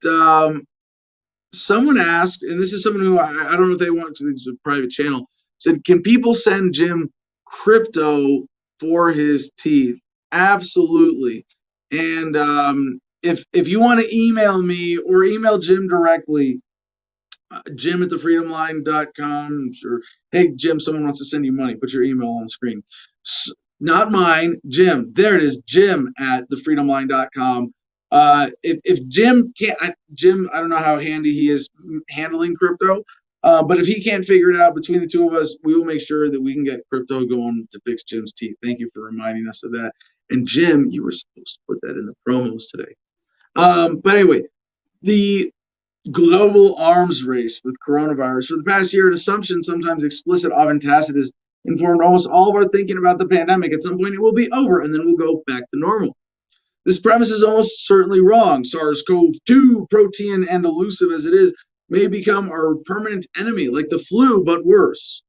someone asked, and this is someone who I don't know if they want, because it's a private channel, said, can people send Jim crypto for his teeth? Absolutely. And if you want to email me or email Jim directly, Jim at thefreedomline.com, or hey Jim, someone wants to send you money, put your email on the screen. Not mine, Jim. There it is, Jim at thefreedomline.com. If Jim can't, Jim, I don't know how handy he is handling crypto, but if he can't figure it out between the two of us, we will make sure that we can get crypto going to fix Jim's teeth. Thank you for reminding us of that. And Jim, you were supposed to put that in the promos today. But anyway, the global arms race with coronavirus. For the past year, an assumption, sometimes explicit, often tacit, has informed almost all of our thinking about the pandemic. At some point, it will be over, and then we'll go back to normal. This premise is almost certainly wrong. SARS-CoV-2, protean and elusive as it is, may become our permanent enemy, like the flu, but worse.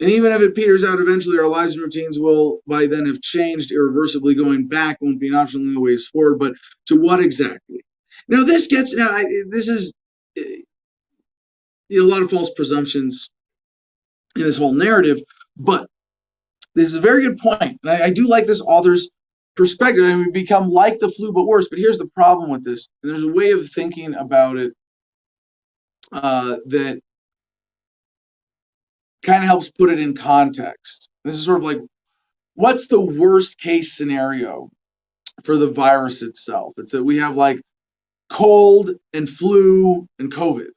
And even if it peters out eventually, our lives and routines will by then have changed irreversibly. Going back won't be an option, only ways forward. But to what exactly? Now, this is a lot of false presumptions in this whole narrative, but this is a very good point. And I do like this author's perspective. I mean, we become like the flu, but worse. But here's the problem with this. And there's a way of thinking about it that kind of helps put it in context. This is sort of like, what's the worst case scenario for the virus itself? It's that we have like cold and flu and COVID.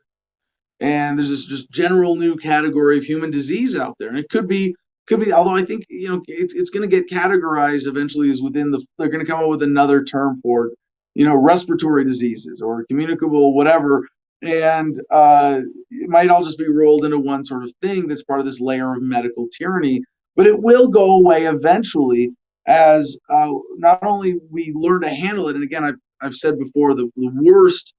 And there's this just general new category of human disease out there. And it could be, although I think, it's going to get categorized eventually as they're going to come up with another term for it, respiratory diseases or communicable, whatever. And it might all just be rolled into one sort of thing that's part of this layer of medical tyranny. But it will go away eventually as not only we learn to handle it. And again, I've said before, the worst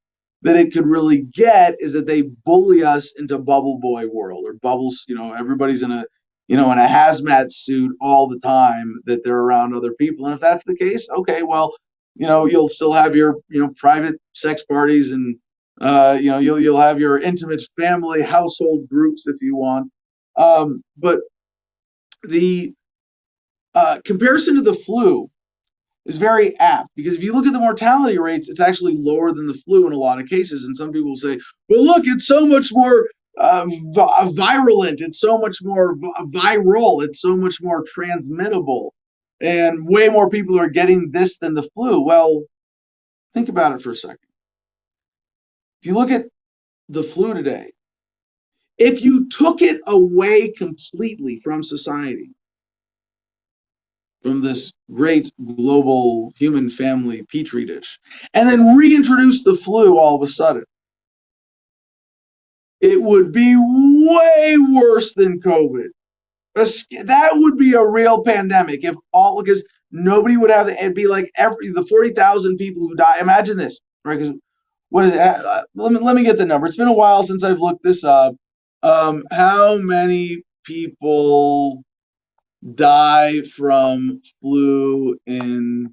that it could really get is that they bully us into bubble boy world or bubbles. Everybody's in a hazmat suit all the time, that they're around other people. And if that's the case, okay, well, you'll still have your, private sex parties and, you'll have your intimate family household groups if you want. But the comparison to the flu is very apt, because if you look at the mortality rates, it's actually lower than the flu in a lot of cases. And some people will say, well, look, it's so much more virulent, it's so much more viral, it's so much more transmittable, and way more people are getting this than the flu. Well, think about it for a second. If you look at the flu today, if you took it away completely from society, from this great global human family petri dish, and then reintroduce the flu all of a sudden, it would be way worse than COVID. That would be a real pandemic because nobody would have it'd be like the 40,000 people who die. Imagine this, right? Because what is it? Let me get the number. It's been a while since I've looked this up. How many people die from flu in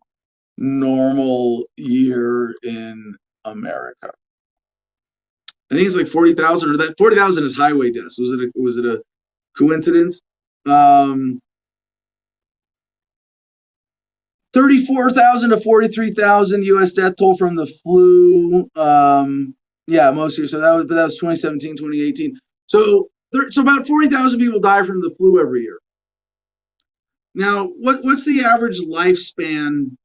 normal year in America? I think it's like 40,000, or that 40,000 is highway deaths. Was it a coincidence? 30 34,000 to 43,000 U.S. death toll from the flu. Yeah, most years. So that was 2017, 2018. So about 40,000 people die from the flu every year. Now, what's the average lifespan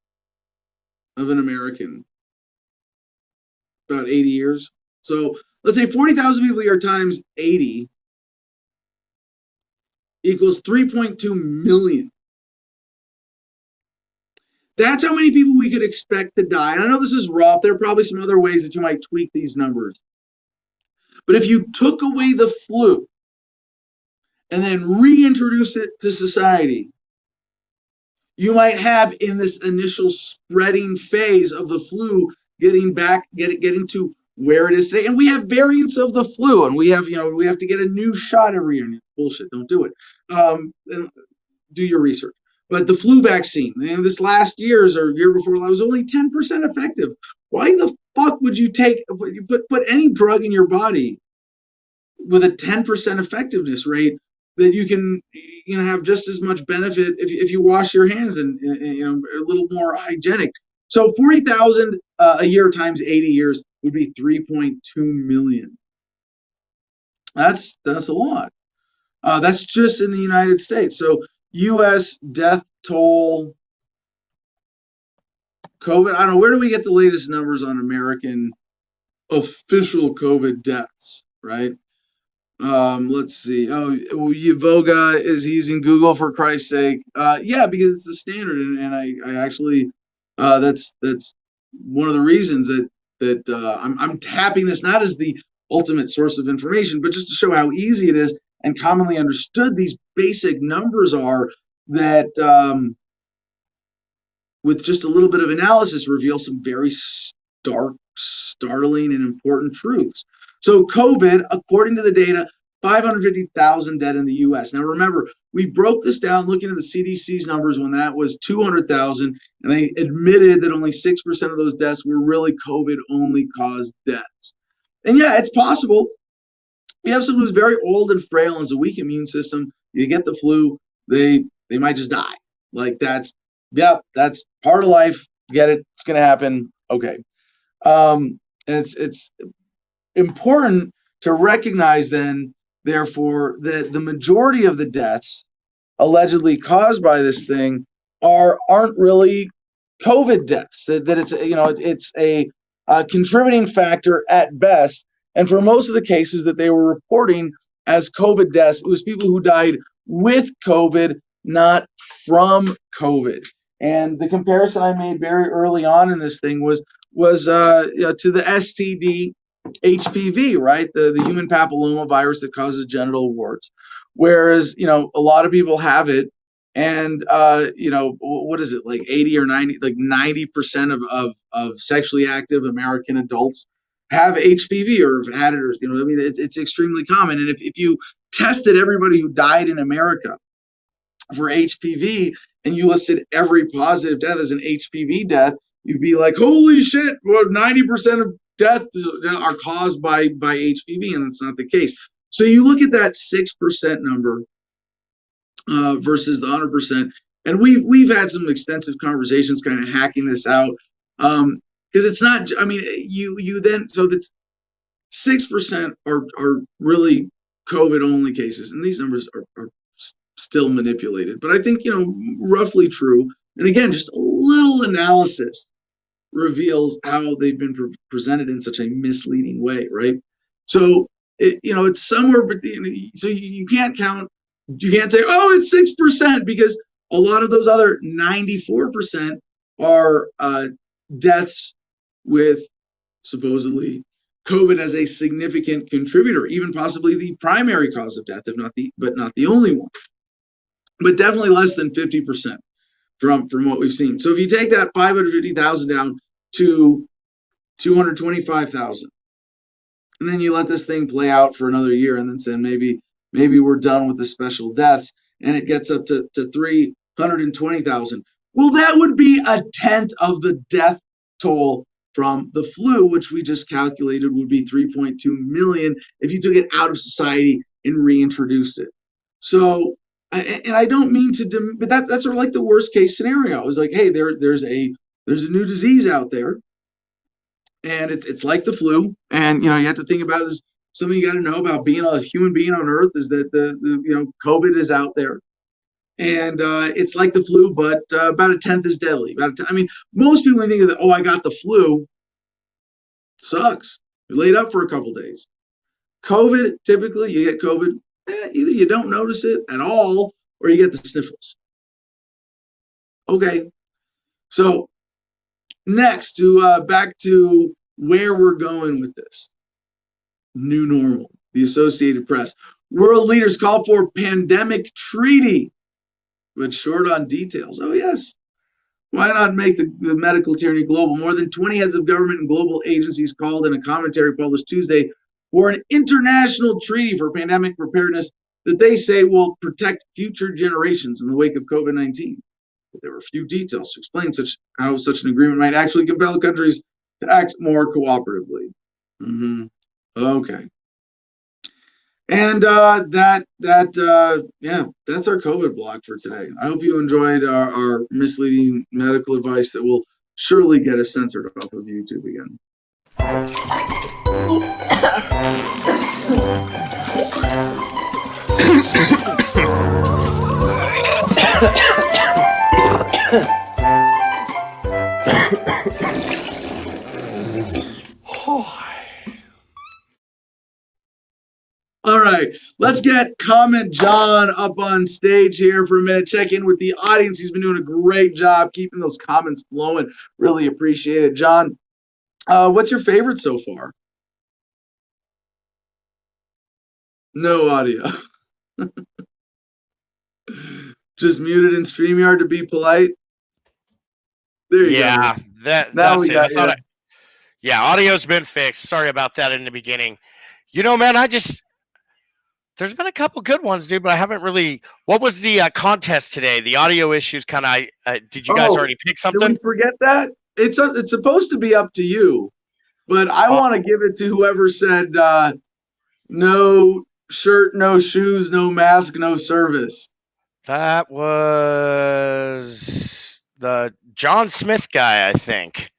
of an American? About 80 years. So let's say 40,000 people a year times 80 equals 3.2 million. That's how many people we could expect to die. And I know this is rough. There are probably some other ways that you might tweak these numbers. But if you took away the flu and then reintroduce it to society, you might have in this initial spreading phase of the flu getting to where it is today. And we have variants of the flu, and we have to get a new shot every year. Bullshit, don't do it. And do your research. But the flu vaccine, this last year's or year before, was only 10% effective. Why the fuck would you put any drug in your body with a 10% effectiveness rate that you can have just as much benefit if you wash your hands and a little more hygienic? So 40,000 a year times 80 years would be 3.2 million. That's a lot. That's just in the United States. So U.S. death toll, COVID. I don't know, where do we get the latest numbers on American official COVID deaths, right? Let's see. Oh, Yovoga is using Google, for Christ's sake. Yeah, because it's the standard, and I actually that's one of the reasons that I'm tapping this not as the ultimate source of information, but just to show how easy it is and commonly understood these basic numbers are, that with just a little bit of analysis reveal some very startling and important truths. So COVID, according to the data, 550,000 dead in the U.S. Now remember, we broke this down looking at the CDC's numbers when that was 200,000, and they admitted that only 6% of those deaths were really COVID-only caused deaths. And yeah, it's possible. We have someone who's very old and frail and has a weak immune system. You get the flu, they might just die. Like that's part of life. Get it? It's gonna happen. Okay. And it's important to recognize then, therefore, that the majority of the deaths allegedly caused by this thing aren't really COVID deaths. That it's a contributing factor at best. And for most of the cases that they were reporting as COVID deaths, it was people who died with COVID, not from COVID. And the comparison I made very early on in this thing was to the STD HPV, right? The human papilloma virus that causes genital warts. Whereas, a lot of people have it, and what is it, like 80 or 90, like 90% of sexually active American adults have HPV or have had it, or it's extremely common. And if you tested everybody who died in America for HPV and you listed every positive death as an HPV death, you'd be like, holy shit, well, 90% of deaths are caused by HPV, and that's not the case. So you look at that 6% number versus the 100%, and we've had some extensive conversations kind of hacking this out, because it's not. I mean, you then, so that's 6% are really COVID only cases, and these numbers are still manipulated, but I think roughly true. And again, just a little analysis reveals how they've been presented in such a misleading way, right? So it's somewhere, but so you can't count. You can't say, oh, it's 6%, because a lot of those other 94% are deaths with supposedly COVID as a significant contributor, even possibly the primary cause of death, but not the only one. But definitely less than 50% from what we've seen. So if you take that 550,000 down to 225,000, and then you let this thing play out for another year, and then say maybe we're done with the special deaths, and it gets up to 320,000. Well, that would be a tenth of the death toll from the flu, which we just calculated would be 3.2 million if you took it out of society and reintroduced it. So and I don't mean to, but that's sort of like the worst case scenario. It's like, hey, there's a new disease out there, and it's like the flu, and you have to think about this. Something you got to know about being a human being on Earth is that the COVID is out there, and it's like the flu, but about a tenth as deadly. I mean, most people think of I got the flu. Sucks. You're laid up for a couple days. COVID, typically you get COVID, either you don't notice it at all or you get the sniffles. Okay, so next to back to where we're going with this new normal. The Associated Press. World leaders call for pandemic treaty, but short on details. Oh, yes. Why not make the medical tyranny global? More than 20 heads of government and global agencies called in a commentary published Tuesday for an international treaty for pandemic preparedness that they say will protect future generations in the wake of COVID-19. But there were few details to explain how such an agreement might actually compel countries to act more cooperatively. Okay. And that's our COVID blog for today. I hope you enjoyed our misleading medical advice that will surely get us censored off of YouTube again. All right, let's get Comment John up on stage here for a minute. Check in with the audience. He's been doing a great job keeping those comments flowing. Really appreciate it. John, what's your favorite so far? No audio. Just muted in StreamYard to be polite. There you go. That's it. Audio's been fixed. Sorry about that in the beginning. Man, there's been a couple good ones, dude, but I haven't really. What was the contest today? The audio issues kind of. Did you guys already pick something? Did we forget that? It's supposed to be up to you, but I want to give it to whoever said no shirt, no shoes, no mask, no service. That was the John Smith guy, I think.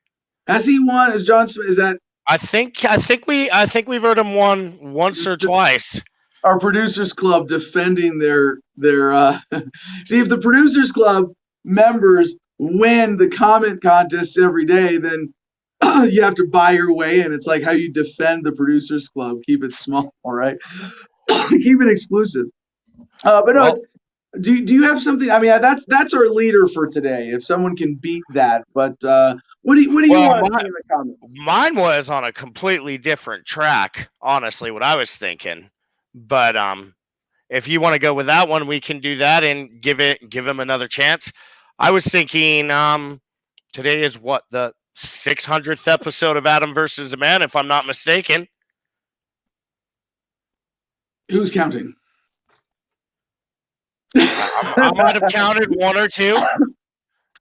Has he won? Is John Smith? Is that? I think we've heard him once or twice. Our Producers Club defending their see, if the Producers Club members win the comment contests every day, then you have to buy your way in. It's like how you defend the Producers Club. Keep it small, all right? Keep it exclusive. But no, do you have something? I mean, that's our leader for today. If someone can beat that, but what do you want to see in the comments? Mine was on a completely different track, honestly, what I was thinking. But if you want to go with that one, we can do that and give him another chance. I was thinking today is what, the 600th episode of Adam versus the Man, if I'm not mistaken. Who's counting? I might have counted one or two.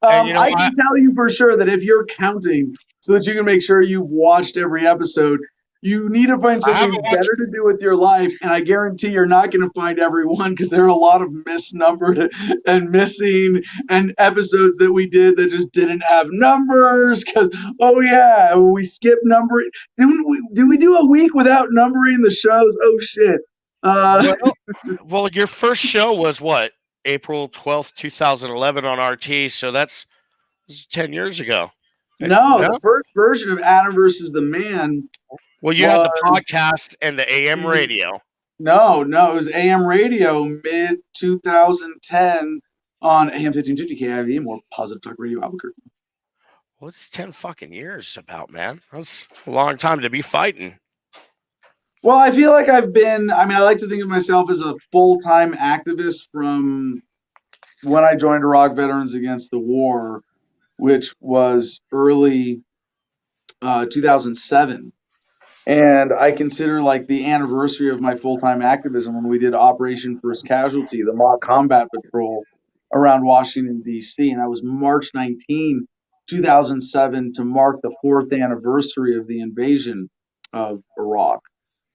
I can tell you for sure that if you're counting so that you can make sure you've watched every episode, you need to find something better to do with your life, and I guarantee you're not going to find every one because there are a lot of misnumbered and missing and episodes that we did that just didn't have numbers because, we skipped numbering. Did we do a week without numbering the shows? Oh, shit. Well, your first show was what? April 12th, 2011 on RT, so that's 10 years ago. No, the first version of Adam versus the Man. Well, you had the podcast and the AM radio. No, it was AM radio mid 2010 on AM 1550 KIV, more positive talk radio Albuquerque. What's 10 fucking years about, man? That's a long time to be fighting. Well, I feel like I like to think of myself as a full-time activist from when I joined Iraq Veterans Against the War, which was early 2007. And I consider like the anniversary of my full-time activism when we did Operation First Casualty, the mock combat patrol around Washington, D.C. And that was March 19, 2007 to mark the 4th anniversary of the invasion of Iraq.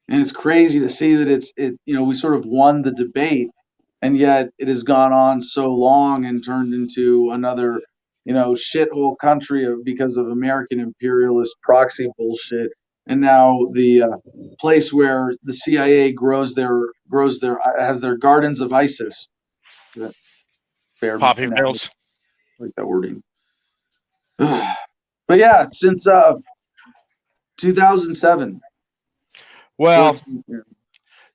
And it's crazy to see that we sort of won the debate and yet it has gone on so long and turned into another, shithole country because of American imperialist proxy bullshit. And now the place where the CIA has their gardens of ISIS. That fair Poppy analogy, pills. like that wording. But yeah, since 2007. Well, 14 years.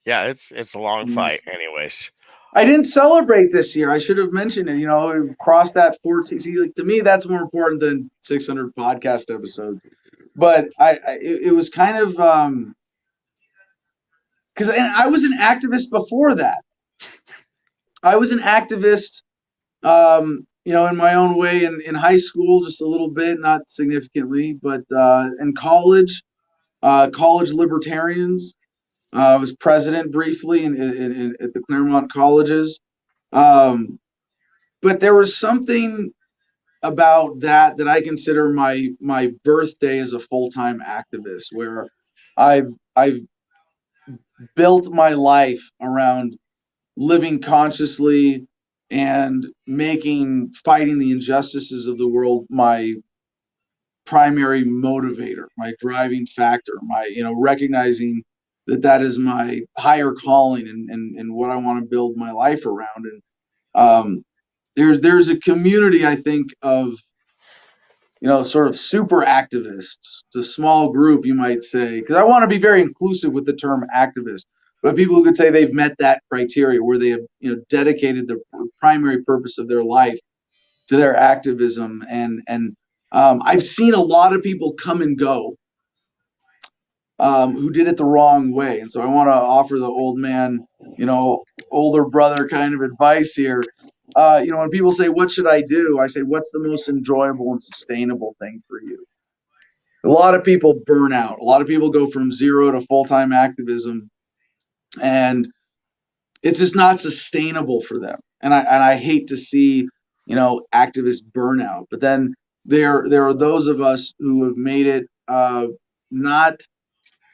yeah, it's a long fight, anyways. I didn't celebrate this year. I should have mentioned it. We crossed that 14. See, like, to me, that's more important than 600 podcast episodes. But it was kind of because I was an activist before that. I was an activist, in my own way in high school, just a little bit, not significantly, but in college, college libertarians. I was president briefly at the Claremont colleges. But there was something about that I consider my birthday as a full-time activist, where I've built my life around living consciously and making fighting the injustices of the world my primary motivator, my driving factor, my recognizing that is my higher calling and what I want to build my life around. And there's a community, I think, of sort of super activists. It's a small group, you might say, because I want to be very inclusive with the term activist. But people who could say they've met that criteria, where they have dedicated the primary purpose of their life to their activism, and I've seen a lot of people come and go who did it the wrong way, and so I want to offer the old man, older brother kind of advice here. When people say, "What should I do?" I say, "What's the most enjoyable and sustainable thing for you?" A lot of people burn out. A lot of people go from zero to full-time activism, and it's just not sustainable for them. And I hate to see, activist burnout. But then there are those of us who have made it not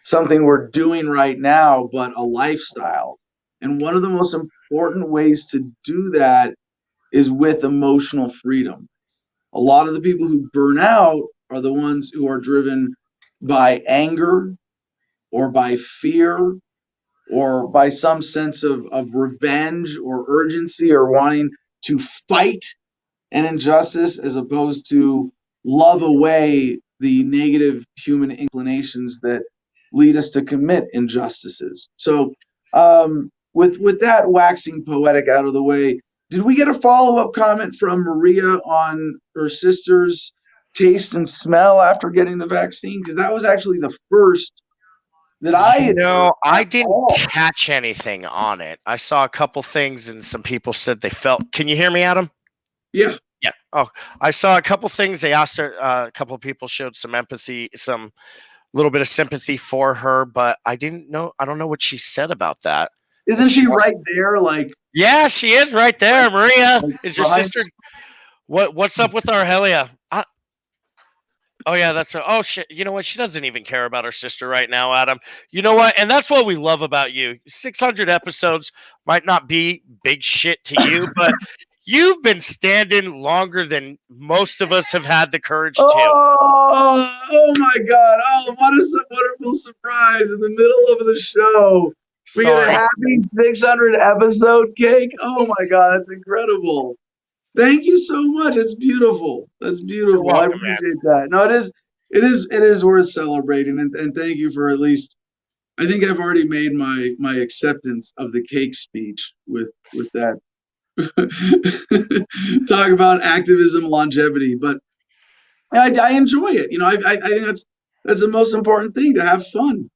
something we're doing right now, but a lifestyle. And one of the most important ways to do that is with emotional freedom. A lot of the people who burn out are the ones who are driven by anger or by fear or by some sense of revenge or urgency or wanting to fight an injustice, as opposed to love away the negative human inclinations that lead us to commit injustices. So, with that waxing poetic out of the way, did we get a follow-up comment from Maria on her sister's taste and smell after getting the vaccine? Because that was actually the first that I had heard I at didn't all. catch anything on it. I saw a couple things, and some people said they felt. Can you hear me, Adam? Yeah. Yeah. Oh, I saw a couple things. They asked her. A couple of people showed some empathy, some little bit of sympathy for her, but I didn't know. I don't know what she said about that. Isn't she right there? Like, Yeah, she is right there. Maria is your behind sister. What's up with our Helia? Oh yeah, that's her. Oh shit. You know what? She doesn't even care about her sister right now, Adam. You know what? And that's what we love about you. 600 episodes might not be big shit to you, but you've been standing longer than most of us have had the courage to. oh my God! Oh, what a wonderful surprise in the middle of the show. We get a Sorry. happy 600 episode cake. Oh my God, that's incredible! Thank you so much. It's beautiful. That's beautiful. I welcome, man. appreciate that. No, it is worth celebrating, and thank you for at least. I think I've already made my acceptance of the cake speech with that. Talk about activism, longevity, but I enjoy it. I think that's the most important thing, to have fun.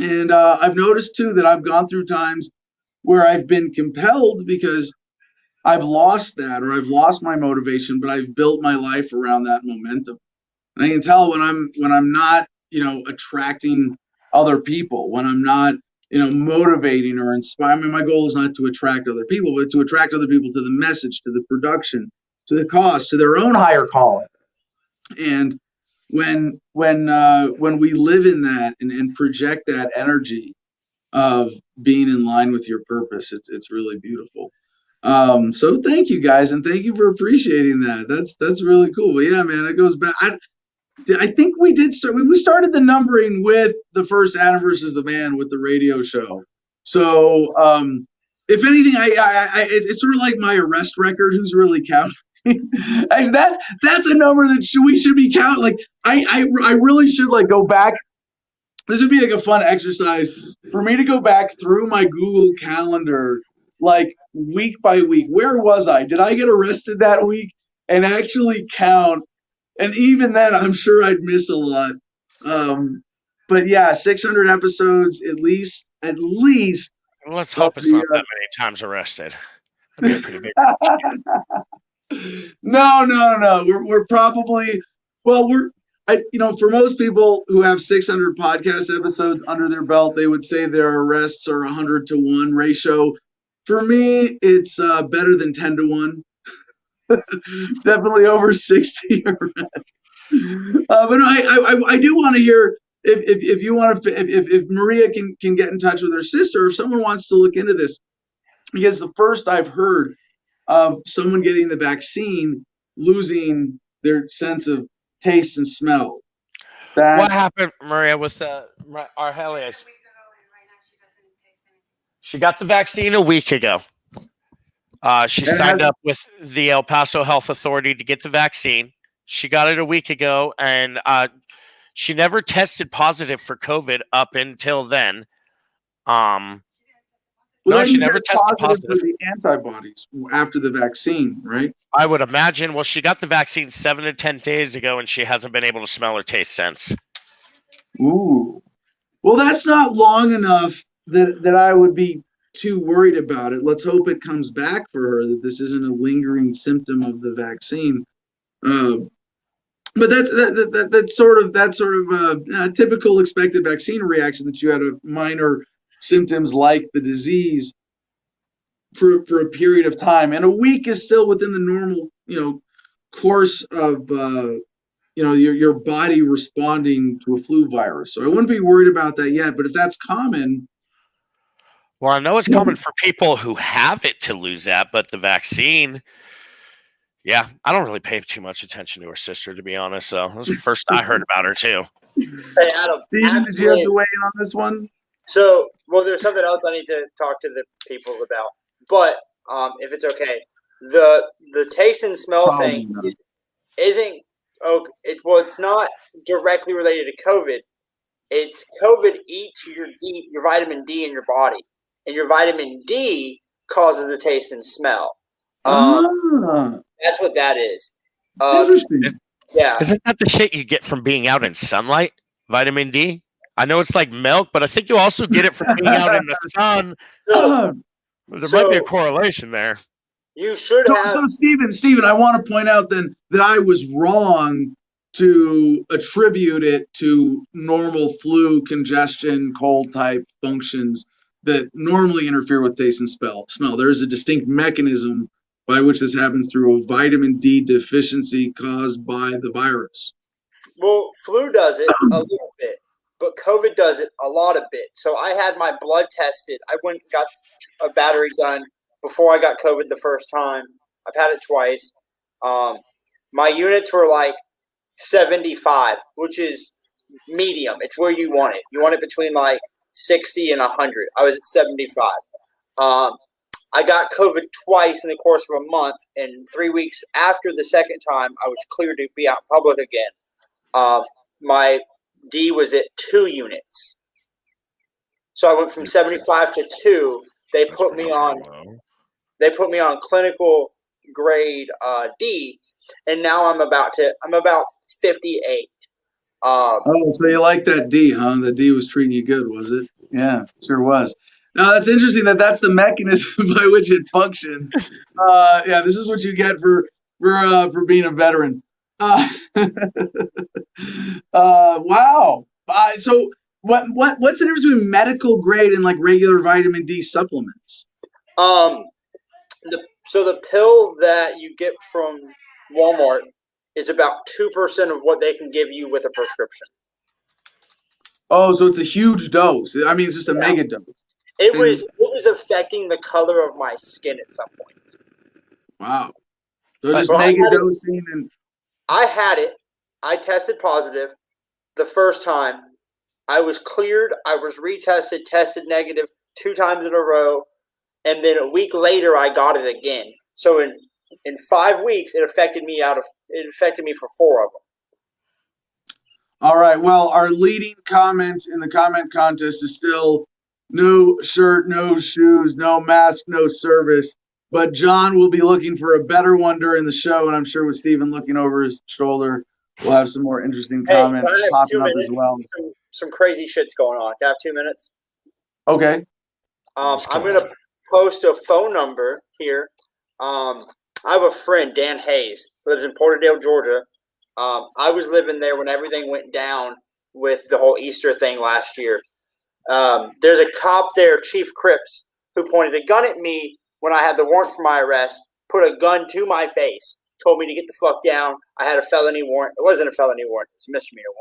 And I've noticed too that I've gone through times where I've been compelled because I've lost that, or I've lost my motivation, but I've built my life around that momentum. And I can tell when I'm not, attracting other people, when I'm not, motivating or inspiring. I mean, my goal is not to attract other people, but to attract other people to the message, to the production, to the cause, to their own higher calling. And when we live in that and project that energy, of being in line with your purpose. It's really beautiful. So thank you guys, and thank you for appreciating that. That's really cool. But yeah, man, it goes back. I think we did start. We started the numbering with the first Adam versus the Man with the radio show. So if anything, it's sort of like my arrest record. Who's really counting? That's a number that we should be counting. Like I really should like go back. This would be like a fun exercise for me to go back through my Google Calendar, like week by week. Where was I? Did I get arrested that week? And actually count. And even then, I'm sure I'd miss a lot. But yeah, 600 episodes at least. Let's hope it's not that many times arrested. That'd be a pretty big. No. We're probably for most people who have 600 podcast episodes under their belt, they would say their arrests are 100-to-1 ratio. For me, it's better than 10-to-1. Definitely over 60 arrests. But I do want to hear if you want to if Maria can get in touch with her sister, if someone wants to look into this, because the first I've heard of someone getting the vaccine losing their sense of taste and smell. What happened, Maria, with Arhelius? She got the vaccine a week ago. She signed up with the El Paso Health Authority to get the vaccine. She got it a week ago, and she never tested positive for COVID up until then. No, she never tested positive for the antibodies after the vaccine, right? I would imagine. Well, she got the vaccine 7 to 10 days ago, and she hasn't been able to smell or taste since. Ooh. Well, that's not long enough that I would be too worried about it. Let's hope it comes back for her, that this isn't a lingering symptom of the vaccine. But that's sort of a typical expected vaccine reaction, that you had a minor symptoms like the disease for a period of time, and a week is still within the normal course of your body responding to a flu virus. So I wouldn't be worried about that yet. But if that's common, well, I know it's common for people who have it to lose that, but the vaccine. Yeah, I don't really pay too much attention to her sister, to be honest. So that was the first I heard about her too. Hey, Adam, Stephen, did you have to weigh in on this one? So, well, there's something else I need to talk to the people about. But if it's okay, the taste and smell thing isn't okay. It's not directly related to COVID. It's COVID eats your vitamin D in your body, and your vitamin D causes the taste and smell. That's what that is. Interesting. Yeah. Isn't that the shit you get from being out in sunlight? Vitamin D? I know it's like milk, but I think you also get it from being out in the sun. There might be a correlation there. You should have. So Stephen, I want to point out then that I was wrong to attribute it to normal flu, congestion, cold type functions that normally interfere with taste and smell. There is a distinct mechanism by which this happens through a vitamin D deficiency caused by the virus. Well, flu does it a little bit, but COVID does it a lot of bit. So I had my blood tested. I went and got a battery done before I got COVID the first time. I've had it twice. My units were like 75, which is medium. It's where you want it. You want it between like 60 and 100. I was at 75. I got COVID twice in the course of a month, and 3 weeks after the second time, I was cleared to be out in public again. My D was at 2 units. So I went from 75 to 2. They put me on clinical grade D, and now I'm about 58. So you like that D, huh? The D was treating you good, was it? Yeah, sure was. Now that's interesting that's the mechanism by which it functions. Yeah, this is what you get for being a veteran. Wow. So what's the difference between medical grade and like regular vitamin D supplements? So the pill that you get from Walmart is about 2% of what they can give you with a prescription. Oh, so it's a huge dose. I mean, it's just a mega dose. It was affecting the color of my skin at some point. Wow. So just Bro, megadosing and I had it. I tested positive the first time. I was cleared. I was retested, tested negative 2 times in a row, and then a week later I got it again. So in 5 weeks, it affected me for 4 of them. all right. Well, our leading comment in the comment contest is still no shirt, no shoes, no mask, no service. But John will be looking for a better one during the show, and I'm sure with Steven looking over his shoulder, we'll have some more interesting comments Can I have popping 2 up minutes? as well. Some crazy shit's going on. Can I have 2 minutes? Okay. I'm going to post a phone number here. I have a friend, Dan Hayes, who lives in Porterdale, Georgia. I was living there when everything went down with the whole Easter thing last year. There's a cop there, Chief Cripps, who pointed a gun at me when I had the warrant for my arrest, put a gun to my face, told me to get the fuck down. I had a felony warrant. It wasn't a felony warrant. It was a misdemeanor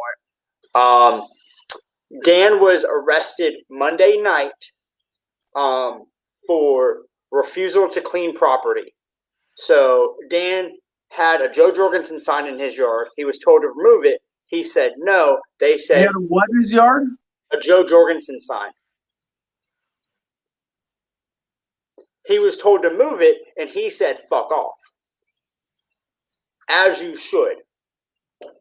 warrant. Dan was arrested Monday night for refusal to clean property. So Dan had a Joe Jorgensen sign in his yard. He was told to remove it. He said no. They said, he had what in his yard? A Joe Jorgensen sign. He was told to move it, and he said, fuck off. As you should.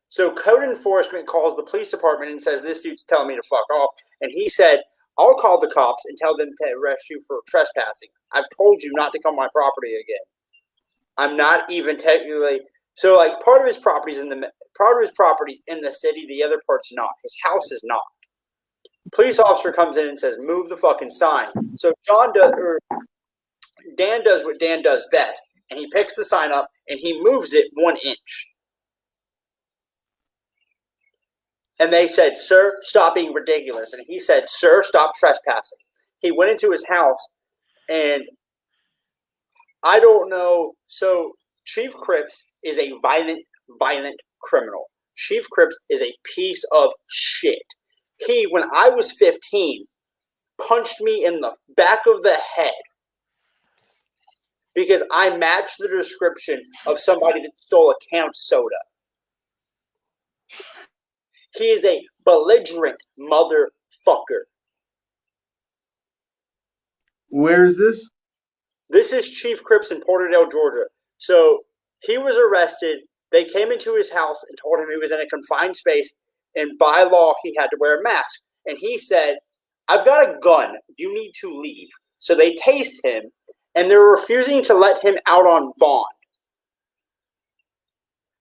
So code enforcement calls the police department and says, this dude's telling me to fuck off. And he said, I'll call the cops and tell them to arrest you for trespassing. I've told you not to come on my property again. I'm not even technically. So like part of his property's in the city, the other part's not. His house is not. Police officer comes in and says, move the fucking sign. So Dan does what Dan does best, and he picks the sign up and he moves it 1 inch. And they said, sir, stop being ridiculous. And he said, sir, stop trespassing. He went into his house, and I don't know. So Chief Cripps is a violent criminal. Chief Cripps is a piece of shit. He, when I was 15, punched me in the back of the head because I matched the description of somebody that stole a can of soda. He is a belligerent motherfucker. Where is this? This is Chief Cripps in Porterdale, Georgia. So he was arrested. They came into his house and told him he was in a confined space, and by law he had to wear a mask. And he said, I've got a gun. You need to leave. So they tased him, and they're refusing to let him out on bond.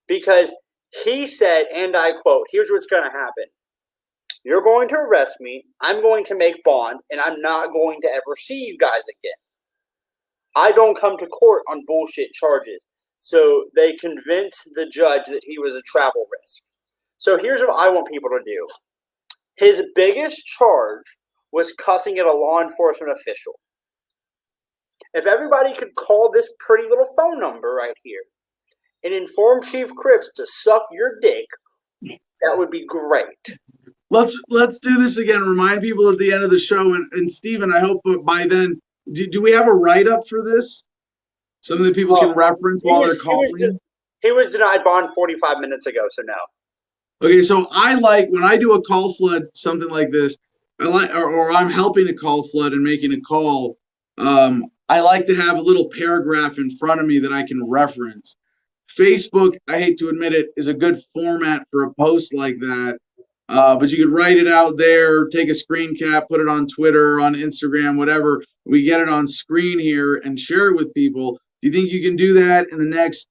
Because he said, and I quote, here's what's going to happen. You're going to arrest me. I'm going to make bond, and I'm not going to ever see you guys again. I don't come to court on bullshit charges. So they convinced the judge that he was a travel risk. So here's what I want people to do. His biggest charge was cussing at a law enforcement official. If everybody could call this pretty little phone number right here and inform Chief Cripps to suck your dick, that would be great. Let's do this again. Remind people at the end of the show, and Steven, I hope by then, do we have a write-up for this? Something that people can reference while they're calling? He was denied bond 45 minutes ago, so no. Okay, so I like, when I do a call flood, something like this, I like, or I'm helping a call flood and making a call, I like to have a little paragraph in front of me that I can reference. Facebook, I hate to admit it, is a good format for a post like that. But you could write it out there, take a screen cap, put it on Twitter, on Instagram, whatever. We get it on screen here and share it with people. Do you think you can do that in the next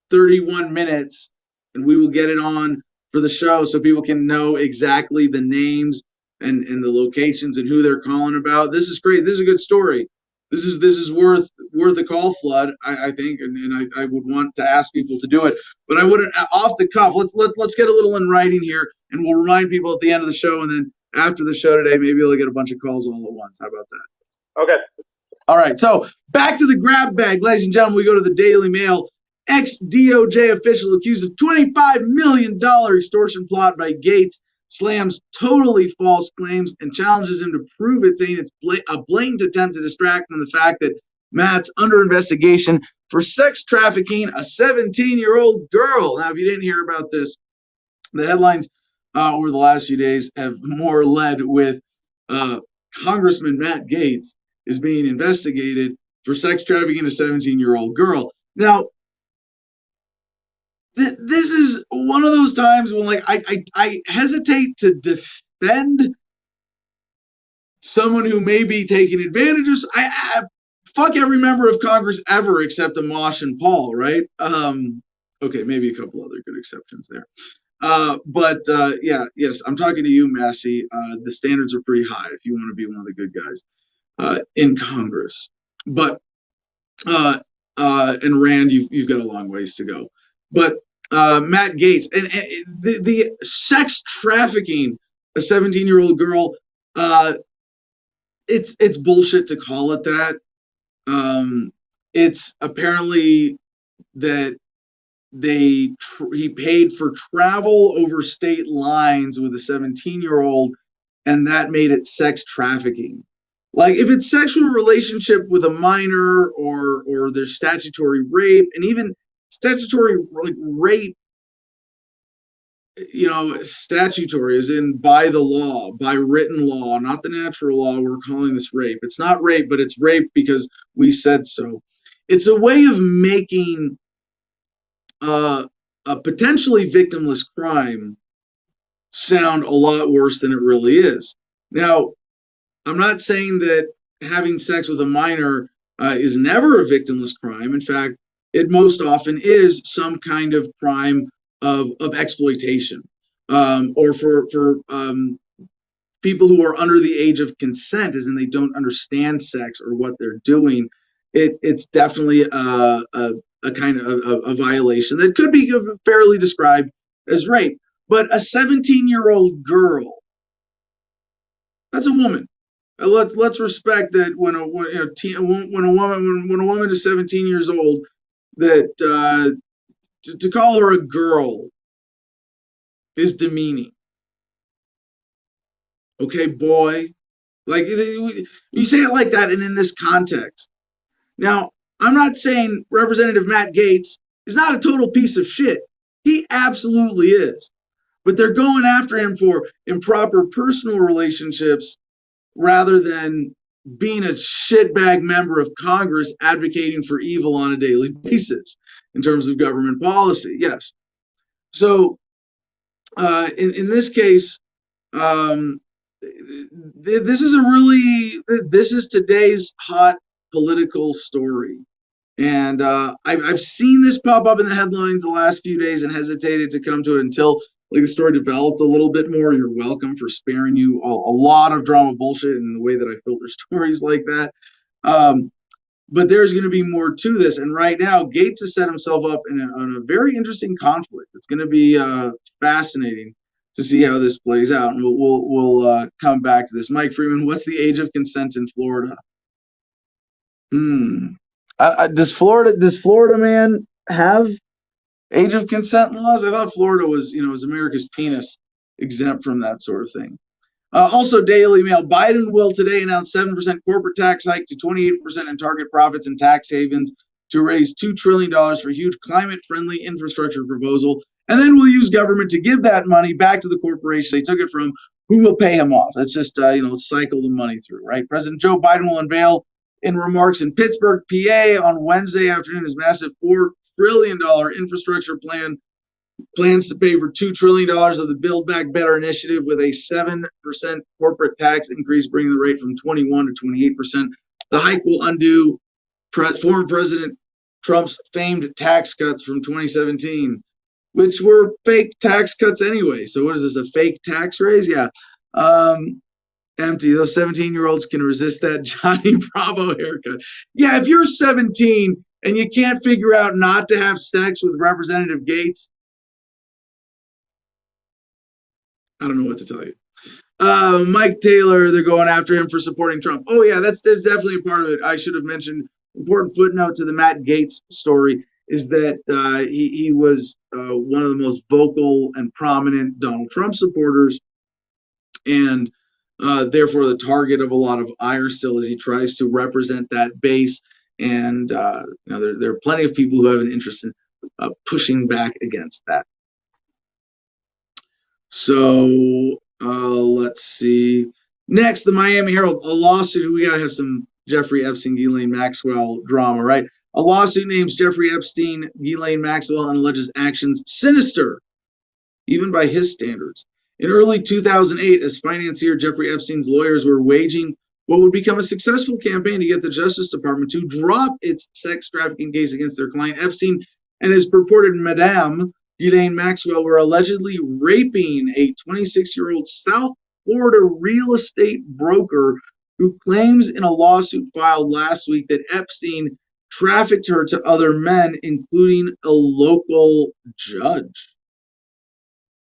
31 minutes? And we will get it on for the show so people can know exactly the names and the locations and who they're calling about. This is great. This is a good story. This is worth a call flood, I think, and I would want to ask people to do it. But I wouldn't off the cuff. Let's get a little in writing here, and we'll remind people at the end of the show, and then after the show today, maybe they'll get a bunch of calls all at once. How about that? Okay. All right. So back to the grab bag, ladies and gentlemen. We go to the Daily Mail. Ex-DOJ official accused of $25 million extortion plot by Gates slams totally false claims and challenges him to prove it, saying it's a blatant attempt to distract from the fact that Matt's under investigation for sex trafficking a 17-year-old girl. Now, if you didn't hear about this, the headlines over the last few days have more led with Congressman Matt Gaetz is being investigated for sex trafficking a 17-year-old girl. Now, this is one of those times when, like, I hesitate to defend someone who may be taking advantage of. I fuck every member of Congress ever except Amash and Paul, right? Okay, maybe a couple other good exceptions there. But yes, I'm talking to you, Massey. The standards are pretty high if you want to be one of the good guys in Congress. But and Rand, you've got a long ways to go. But Matt Gaetz and the sex trafficking a 17-year-old girl, it's bullshit to call it that. It's apparently that he paid for travel over state lines with a 17-year-old, and that made it sex trafficking. Like, if it's sexual relationship with a minor, or there's statutory rape, and even statutory, like, rape, statutory as in by the law, by written law, not the natural law, we're calling this rape. It's not rape, but it's rape because we said so. It's a way of making a potentially victimless crime sound a lot worse than it really is. Now, I'm not saying that having sex with a minor is never a victimless crime. In fact, it most often is some kind of crime of exploitation, or for people who are under the age of consent, as in they don't understand sex or what they're doing. It's definitely a kind of a violation that could be fairly described as rape. But a 17-year-old girl, that's a woman. Let's respect that when a woman is 17 years old, that to call her a girl is demeaning. Okay, boy, like, you say it like that, and in this context. Now, I'm not saying Representative Matt Gaetz is not a total piece of shit. He absolutely is. But they're going after him for improper personal relationships rather than being a shitbag member of Congress advocating for evil on a daily basis in terms of government policy. Yes. So in this case, this is today's hot political story. And I've seen this pop up in the headlines the last few days and hesitated to come to it until, like, the story developed a little bit more. You're welcome for sparing you a lot of drama bullshit in the way that I filter stories like that. But there's going to be more to this. And right now, Gaetz has set himself up in a very interesting conflict. It's going to be fascinating to see how this plays out. And we'll come back to this. Mike Freeman, what's the age of consent in Florida? Does Florida man have age of consent laws? I thought Florida was America's penis, exempt from that sort of thing. Also, Daily Mail, Biden will today announce 7% corporate tax hike to 28% in target profits and tax havens to raise $2 trillion for huge climate-friendly infrastructure proposal. And then we'll use government to give that money back to the corporation they took it from, who will pay him off. Let's just, cycle the money through, right? President Joe Biden will unveil in remarks in Pittsburgh, PA on Wednesday afternoon his massive $4 trillion infrastructure plan. Plans to pay for $2 trillion of the Build Back Better initiative with a 7% corporate tax increase, bringing the rate from 21 to 28%. The hike will undo former President Trump's famed tax cuts from 2017, which were fake tax cuts anyway. So what is this, a fake tax raise? Yeah. Empty. Those 17-year-olds can resist that Johnny Bravo haircut. Yeah, if you're 17 and you can't figure out not to have sex with Representative Gaetz, I don't know what to tell you. Mike Taylor, they're going after him for supporting Trump. Oh, yeah, that's definitely a part of it. I should have mentioned, important footnote to the Matt Gaetz story is that he was one of the most vocal and prominent Donald Trump supporters and therefore the target of a lot of ire still as he tries to represent that base. And there are plenty of people who have an interest in pushing back against that. So let's see. Next, the Miami Herald, a lawsuit. We got to have some Jeffrey Epstein, Ghislaine Maxwell drama, right? A lawsuit names Jeffrey Epstein, Ghislaine Maxwell, and alleges actions sinister, even by his standards. In early 2008, as financier Jeffrey Epstein's lawyers were waging what would become a successful campaign to get the Justice Department to drop its sex trafficking case against their client, Epstein and his purported Madame, Ghislaine Maxwell, were allegedly raping a 26-year-old South Florida real estate broker who claims in a lawsuit filed last week that Epstein trafficked her to other men, including a local judge.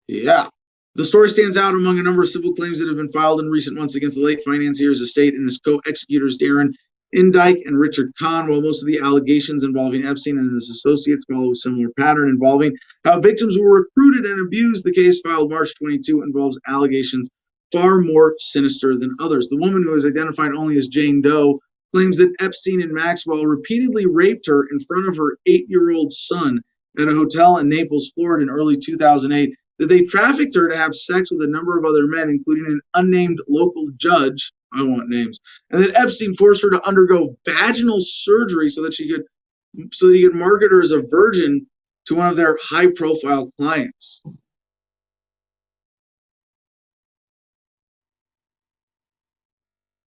Yeah. The story stands out among a number of civil claims that have been filed in recent months against the late financier's estate and his co-executors Darren Indyke and Richard Kahn, while most of the allegations involving Epstein and his associates follow a similar pattern involving how victims were recruited and abused. The case filed March 22 involves allegations far more sinister than others. The woman, who is identified only as Jane Doe, claims that Epstein and Maxwell repeatedly raped her in front of her 8-year-old son at a hotel in Naples, Florida in early 2008, that they trafficked her to have sex with a number of other men, including an unnamed local judge, I want names, and that Epstein forced her to undergo vaginal surgery so that he could market her as a virgin to one of their high-profile clients.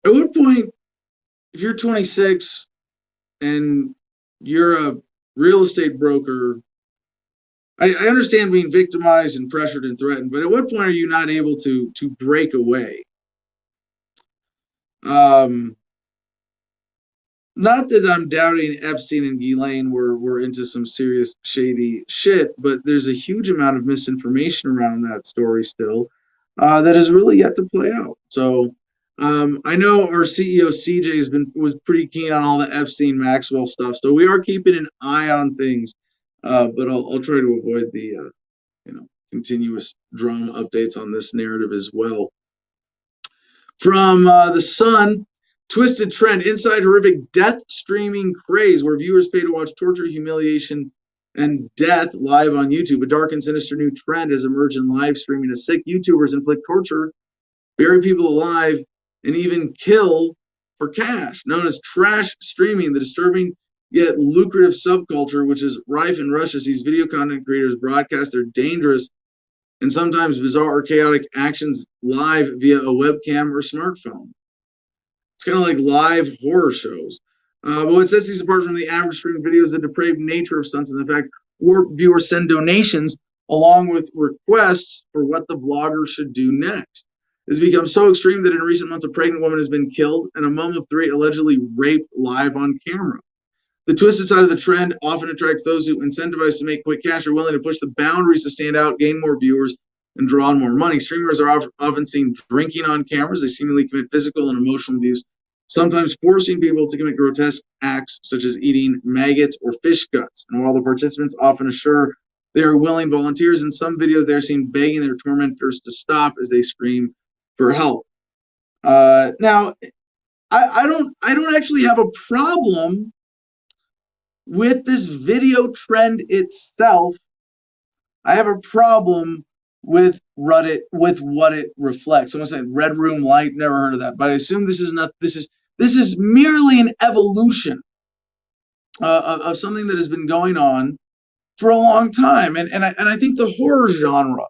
At what point, if you're 26 and you're a real estate broker, I understand being victimized and pressured and threatened, but at what point are you not able to break away? Not that I'm doubting Epstein and Ghislaine were into some serious shady shit, but there's a huge amount of misinformation around that story still that is really yet to play out. So I know our CEO CJ was pretty keen on all the Epstein Maxwell stuff, so we are keeping an eye on things, but I'll try to avoid the continuous drama updates on this narrative as well. From The Sun, twisted trend, inside horrific death streaming craze, where viewers pay to watch torture, humiliation, and death live on YouTube. A dark and sinister new trend has emerged in live streaming as sick YouTubers inflict torture, bury people alive, and even kill for cash. Known as trash streaming, the disturbing yet lucrative subculture, which is rife in Russia, sees video content creators broadcast their dangerous and sometimes bizarre or chaotic actions live via a webcam or smartphone. It's kind of like live horror shows. But what sets these apart from the average stream video is the depraved nature of stunts and the fact viewers send donations along with requests for what the vlogger should do next. It's become so extreme that in recent months, a pregnant woman has been killed and a mom of 3 allegedly raped live on camera. The twisted side of the trend often attracts those who, incentivized to make quick cash, are willing to push the boundaries to stand out, gain more viewers, and draw on more money. Streamers are often seen drinking on cameras. They seemingly commit physical and emotional abuse, sometimes forcing people to commit grotesque acts such as eating maggots or fish guts. And while the participants often assure they are willing volunteers, in some videos they are seen begging their tormentors to stop as they scream for help. Now, I don't actually have a problem with this video trend itself. I have a problem with what it reflects. Someone said red room light, never heard of that, but I assume this is merely an evolution of something that has been going on for a long time, and I think the horror genre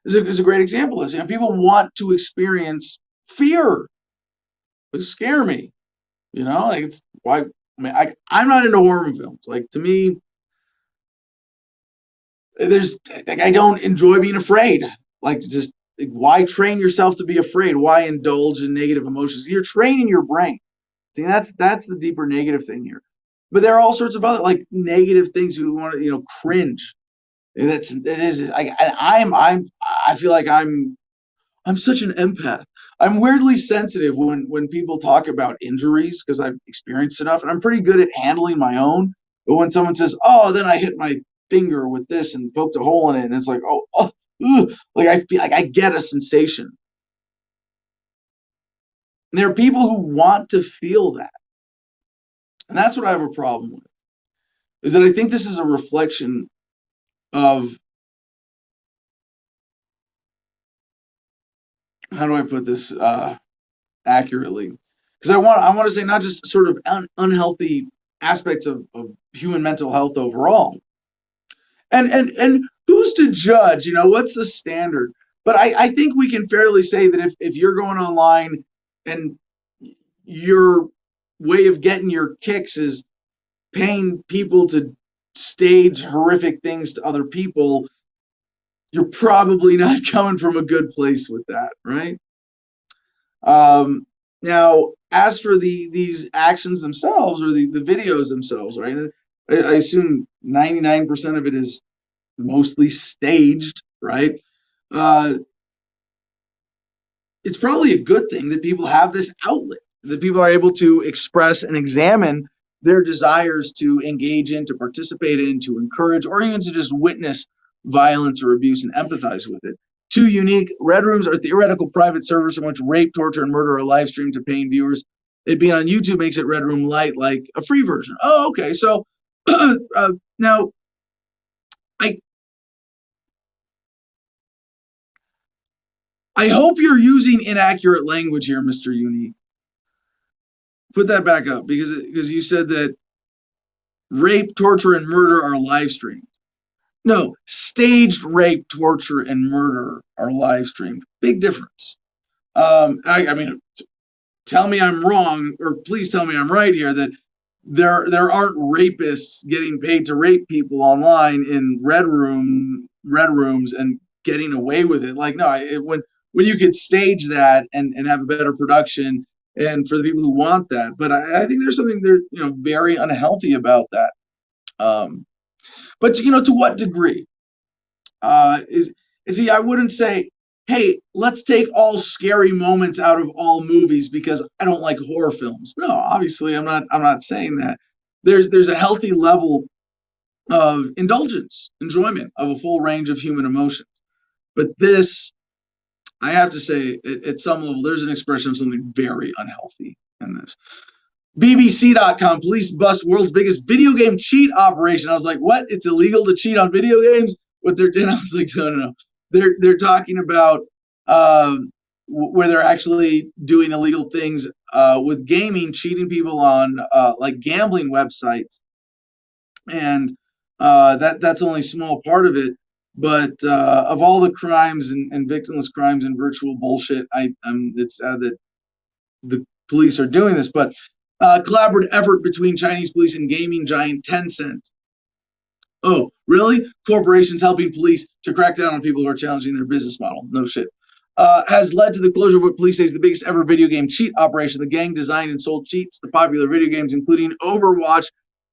is a great example of this. People want to experience fear. It scare me, like it's why. I'm not into horror films. Like, to me, I don't enjoy being afraid. Like, just why train yourself to be afraid? Why indulge in negative emotions? You're training your brain. See, that's the deeper negative thing here. But there are all sorts of other negative things you want to cringe. And I feel like I'm such an empath. I'm weirdly sensitive when people talk about injuries because I've experienced enough, and I'm pretty good at handling my own. But when someone says, "Oh, then I hit my finger with this and poked a hole in it," and it's like, like I feel like I get a sensation. And there are people who want to feel that. And that's what I have a problem with. Is that I think this is a reflection of, how do I put this accurately? Because I want to say not just sort of unhealthy aspects of human mental health overall. And who's to judge? What's the standard? But I think we can fairly say that if you're going online and your way of getting your kicks is paying people to stage horrific things to other people, you're probably not coming from a good place with that, right? Now, as for these actions themselves, or the videos themselves, right? I assume 99% of it is mostly staged, right? Uh, it's probably a good thing that people have this outlet, that people are able to express and examine their desires to engage in, to participate in, to encourage, or even to just witness violence or abuse and empathize with it. Two unique red rooms are theoretical private servers in which rape, torture, and murder are live streamed to paying viewers. It being on YouTube makes it Red Room Light, like a free version. Oh, okay. So now, I hope you're using inaccurate language here, Mr. Uni. Put that back up, because you said that rape, torture, and murder are live streamed. No, staged rape, torture, and murder are live streamed. Big difference. I mean, tell me I'm wrong, or please tell me I'm right here, that there aren't rapists getting paid to rape people online in red rooms and getting away with it. Like, no, when you could stage that and have a better production, and for the people who want that. But I think there's something there, very unhealthy about that. But to what degree? Is he? I wouldn't say, hey, let's take all scary moments out of all movies because I don't like horror films. No, obviously I'm not saying that. There's a healthy level of indulgence, enjoyment of a full range of human emotions. But this, I have to say, at some level, there's an expression of something very unhealthy in this. BBC.com, police bust world's biggest video game cheat operation. I was like, what? It's illegal to cheat on video games? What they're doing? I was like, no. They're talking about where they're actually doing illegal things with gaming, cheating people on like gambling websites, and that's only a small part of it. But of all the crimes and victimless crimes and virtual bullshit, it's sad that the police are doing this. But collaborative effort between Chinese police and gaming giant Tencent. Oh, really? Corporations helping police to crack down on people who are challenging their business model. No shit. Has led to the closure of what police say is the biggest ever video game cheat operation. The gang designed and sold cheats to popular video games, including Overwatch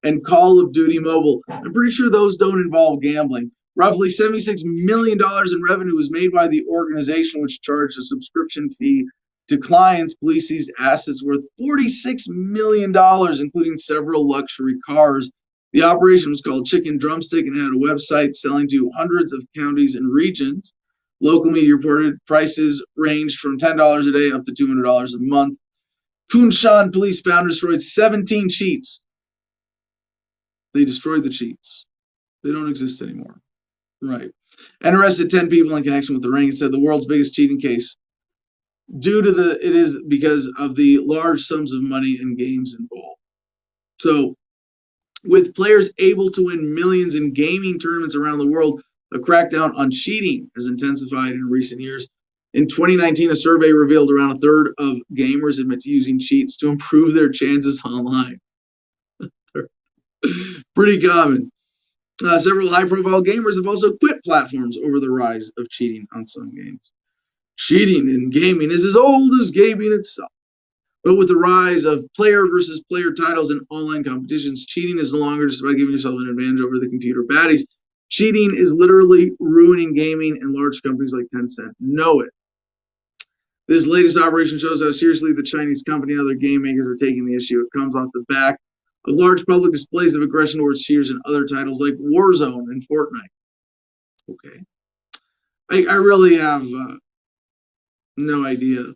and Call of Duty Mobile. I'm pretty sure those don't involve gambling. Roughly $76 million in revenue was made by the organization, which charged a subscription fee to clients. Police seized assets worth $46 million, including several luxury cars. The operation was called Chicken Drumstick and had a website selling to hundreds of counties and regions. Local media reported prices ranged from $10 a day up to $200 a month. Kunshan police found and destroyed 17 cheats. They destroyed the cheats. They don't exist anymore. Right. And arrested 10 people in connection with the ring. It said the world's biggest cheating case. It is because of the large sums of money and games involved. So, with players able to win millions in gaming tournaments around the world, a crackdown on cheating has intensified in recent years. In 2019, a survey revealed around a third of gamers admit to using cheats to improve their chances online. Pretty common. Several high-profile gamers have also quit platforms over the rise of cheating on some games. Cheating in gaming is as old as gaming itself. But with the rise of player versus player titles in online competitions, cheating is no longer just about giving yourself an advantage over the computer baddies. Cheating is literally ruining gaming, and large companies like Tencent know it. This latest operation shows how seriously the Chinese company and other game makers are taking the issue. It comes off the back of large public displays of aggression towards cheaters and other titles like Warzone and Fortnite. Okay. I really have no idea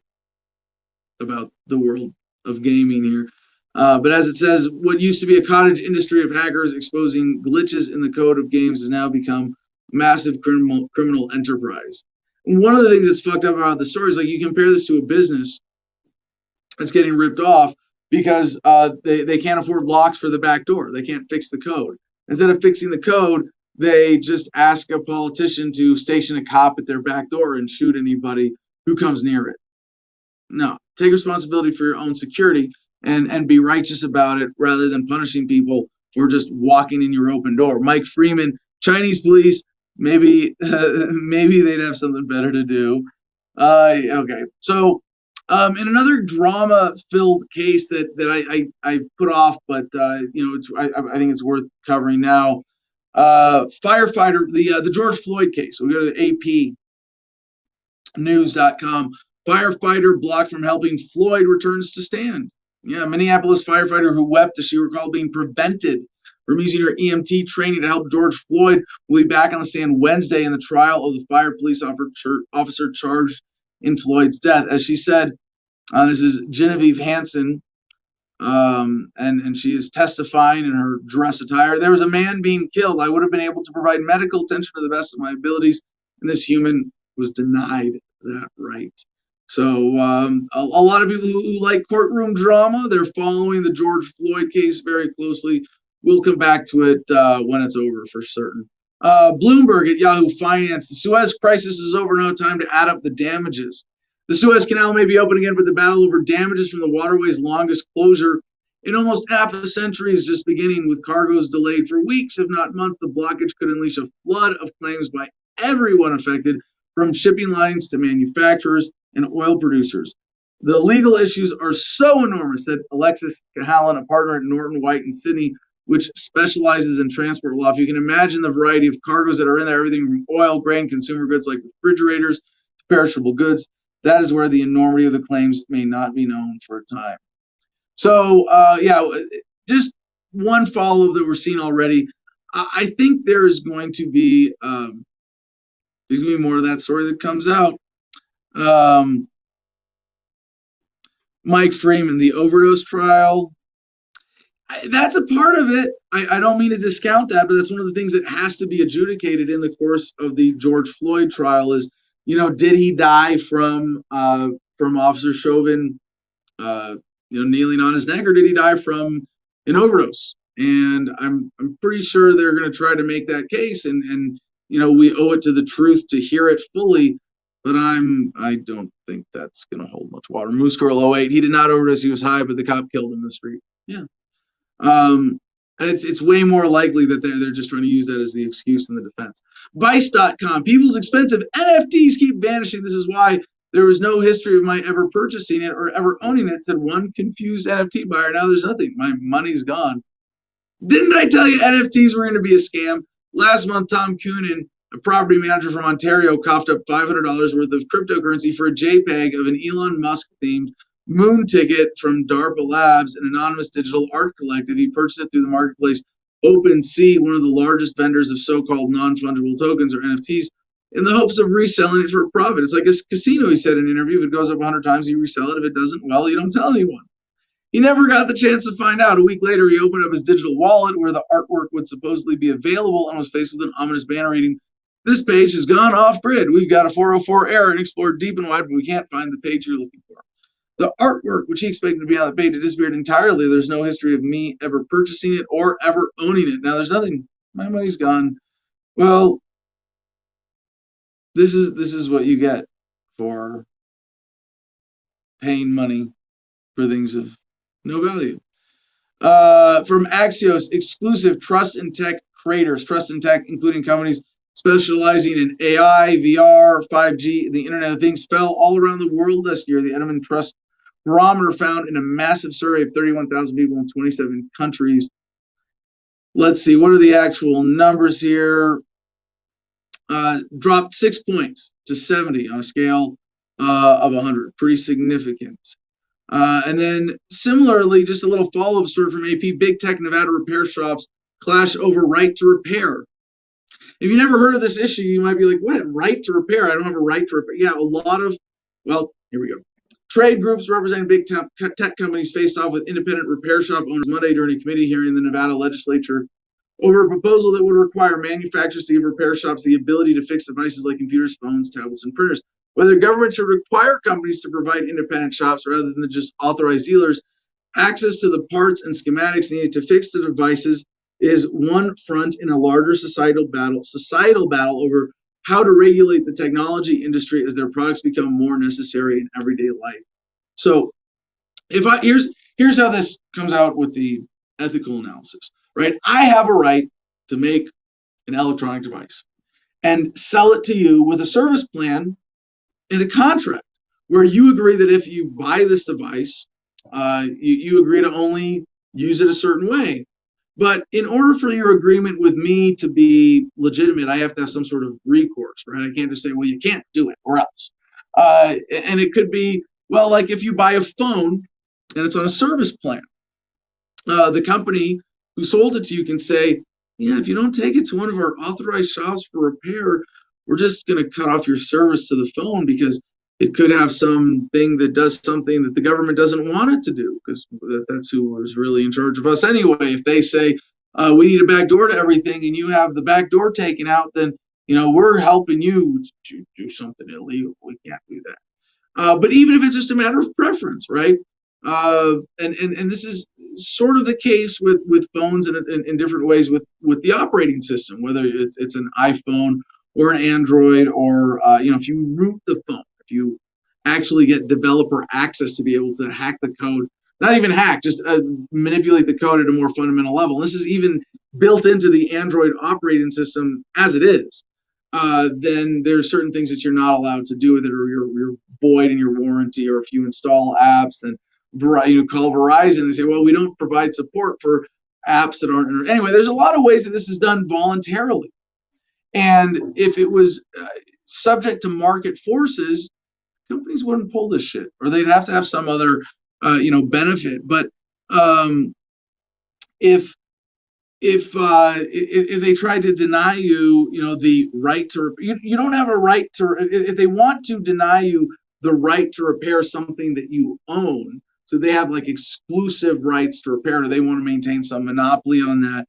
about the world of gaming here. But as it says, what used to be a cottage industry of hackers exposing glitches in the code of games has now become a massive criminal enterprise. And one of the things that's fucked up about the story is, like, you compare this to a business that's getting ripped off because they can't afford locks for the back door. They can't fix the code. Instead of fixing the code, they just ask a politician to station a cop at their back door and shoot anybody who comes near it. No, take responsibility for your own security and be righteous about it rather than punishing people for just walking in your open door. Mike Freeman, Chinese police, maybe maybe they'd have something better to do. Okay, so in another drama-filled case that I put off, but I think it's worth covering now. Firefighter, the George Floyd case. We go to APnews.com. Firefighter blocked from helping Floyd returns to stand. Yeah, Minneapolis firefighter who wept as she recalled being prevented from using her EMT training to help George Floyd will be back on the stand Wednesday in the trial of the fire police officer charged in Floyd's death. As she said, this is Genevieve Hansen, and she is testifying in her dress attire. There was a man being killed. I would have been able to provide medical attention to the best of my abilities, and this human was denied that right. So a lot of people who like courtroom drama, they're following the George Floyd case very closely. We'll come back to it when it's over for certain. Bloomberg at Yahoo Finance. The Suez crisis is over. No time to add up the damages. The Suez Canal may be open again, but the battle over damages from the waterway's longest closure in almost half a century is just beginning. With cargoes delayed for weeks, if not months, the blockage could unleash a flood of claims by everyone affected, from shipping lines to manufacturers and oil producers. The legal issues are so enormous that Alexis Cahalan, a partner at Norton White in Sydney, which specializes in transport law, if you can imagine the variety of cargoes that are in there, everything from oil, grain, consumer goods like refrigerators to perishable goods, that is where the enormity of the claims may not be known for a time. So, just one follow-up that we're seeing already. I think there is going to be more of that story that comes out. Mike Freeman, the overdose trial. That's a part of it. I don't mean to discount that, but that's one of the things that has to be adjudicated in the course of the George Floyd trial is, did he die from Officer Chauvin, kneeling on his neck, or did he die from an overdose? And I'm pretty sure they're going to try to make that case, and we owe it to the truth to hear it fully. But I don't think that's going to hold much water. Moose Girl 08, he did not overdose. He was high, but the cop killed him in the street. Yeah. It's way more likely that they're just trying to use that as the excuse in the defense. Vice.com. People's expensive NFTs keep vanishing. This is why there was no history of my ever purchasing it or ever owning it, said one confused NFT buyer. Now there's nothing. My money's gone. Didn't I tell you NFTs were going to be a scam? Last month, Tom Coonan, a property manager from Ontario, coughed up $500 worth of cryptocurrency for a JPEG of an Elon Musk-themed moon ticket from DARPA Labs, an anonymous digital art collective. He purchased it through the marketplace OpenSea, one of the largest vendors of so-called non-fungible tokens or NFTs, in the hopes of reselling it for a profit. It's like a casino, he said in an interview. If it goes up 100 times, you resell it. If it doesn't, well, you don't tell anyone. He never got the chance to find out. A week later, he opened up his digital wallet where the artwork would supposedly be available and was faced with an ominous banner reading, "This page has gone off grid. We've got a 404 error and explored deep and wide, but we can't find the page you're looking for." The artwork, which he expected to be on the page, disappeared entirely. There's no history of me ever purchasing it or ever owning it. Now there's nothing. My money's gone. Well, this is what you get for paying money for things of no value. From Axios, exclusive trust in tech creators. Trust in tech, including companies specializing in AI, VR, 5G, the Internet of Things, fell all around the world this year. The Edelman Trust Barometer found in a massive survey of 31,000 people in 27 countries. Let's see, what are the actual numbers here? Dropped 6 points to 70 on a scale of 100. Pretty significant. And then similarly, just a little follow-up story from AP, big tech Nevada repair shops clash over right to repair. If you never heard of this issue, you might be like, what, right to repair? I don't have a right to repair. Yeah, a lot of, well, here we go. Trade groups representing big tech companies faced off with independent repair shop owners Monday during a committee hearing in the Nevada legislature over a proposal that would require manufacturers to give repair shops the ability to fix devices like computers, phones, tablets, and printers. Whether government should require companies to provide independent shops rather than just authorized dealers access to the parts and schematics needed to fix the devices is one front in a larger societal battle over how to regulate the technology industry as their products become more necessary in everyday life. So here's how this comes out with the ethical analysis, right? I have a right to make an electronic device and sell it to you with a service plan and a contract where you agree that if you buy this device, you agree to only use it a certain way. But in order for your agreement with me to be legitimate, I have to have some sort of recourse, right? I can't just say, well, you can't do it or else. And it could be, well, like if you buy a phone and it's on a service plan, the company who sold it to you can say, yeah, if you don't take it to one of our authorized shops for repair, we're just going to cut off your service to the phone because it could have something that does something that the government doesn't want it to do, because that's who is really in charge of us anyway. If they say we need a back door to everything and you have the back door taken out, then we're helping you to do something illegal. We can't do that. But even if it's just a matter of preference, right? And this is sort of the case with phones in different ways with the operating system, whether it's an iPhone or an Android, or if you root the phone, if you actually get developer access to be able to hack the code, not even hack, just manipulate the code at a more fundamental level. This is even built into the Android operating system as it is. Then there's certain things that you're not allowed to do with it, or you're void in your warranty. Or if you install apps, then call Verizon and say, well, we don't provide support for apps that aren't. Anyway, there's a lot of ways that this is done voluntarily. And if it was subject to market forces, companies wouldn't pull this shit, or they'd have to have some other, benefit. But if they tried to deny you, the right to, you don't have a right to. If they want to deny you the right to repair something that you own, so they have like exclusive rights to repair, or they want to maintain some monopoly on that,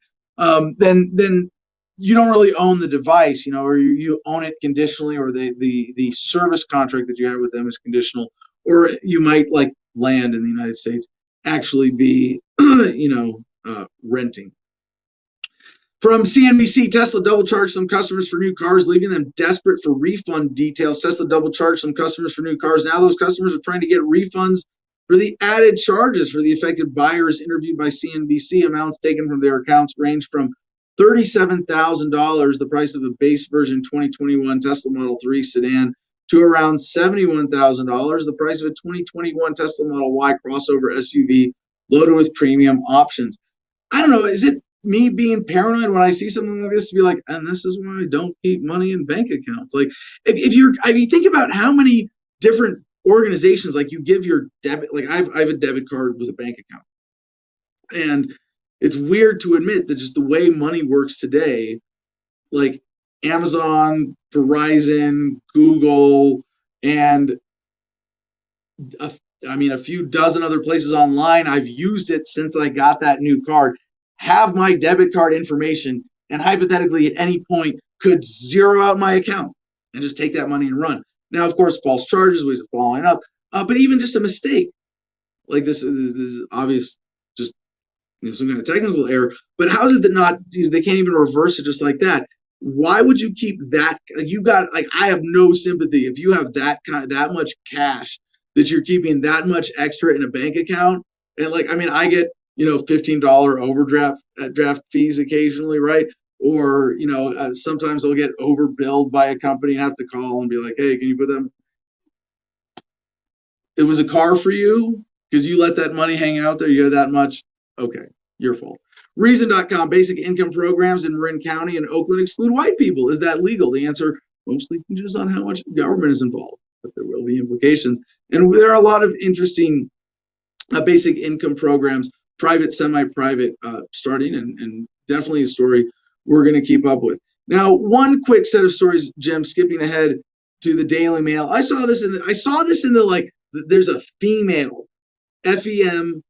then you don't really own the device, or you own it conditionally, or the service contract that you have with them is conditional, or you might, like land in the United States, actually be, renting. From CNBC, Tesla double charged some customers for new cars, leaving them desperate for refund details. Tesla double charged some customers for new cars. Now those customers are trying to get refunds for the added charges for the affected buyers interviewed by CNBC. Amounts taken from their accounts range from $37,000, the price of a base version 2021 Tesla Model 3 sedan, to around $71,000, the price of a 2021 Tesla Model Y crossover SUV loaded with premium options. I don't know, is it me being paranoid when I see something like this to be like, and this is why I don't keep money in bank accounts? Like, if you think about how many different organizations, like you give your debit, like I have a debit card with a bank account, and it's weird to admit that just the way money works today, like Amazon, Verizon, Google, and a few dozen other places online, I've used it since I got that new card, have my debit card information, and hypothetically at any point could zero out my account and just take that money and run. Now, of course, false charges, ways of following up, but even just a mistake like this is obvious, just some kind of technical error. But how is it that not they can't even reverse it just like that? Why would you keep that? Like, you got, like, I have no sympathy if you have that much cash that you're keeping that much extra in a bank account. And I get $15 overdraft draft fees occasionally, right? Or sometimes I'll get overbilled by a company and have to call and be like, hey, can you put them? It was a car for you because you let that money hang out there. You had that much. Okay, your fault. Reason.com, basic income programs in Marin County and Oakland exclude white people. Is that legal? The answer mostly hinges on how much government is involved, but there will be implications. And there are a lot of interesting basic income programs, private, semi-private, starting, and definitely a story we're going to keep up with. Now, one quick set of stories, Jim, skipping ahead to the Daily Mail. I saw this in the there's a female, FEMAIL,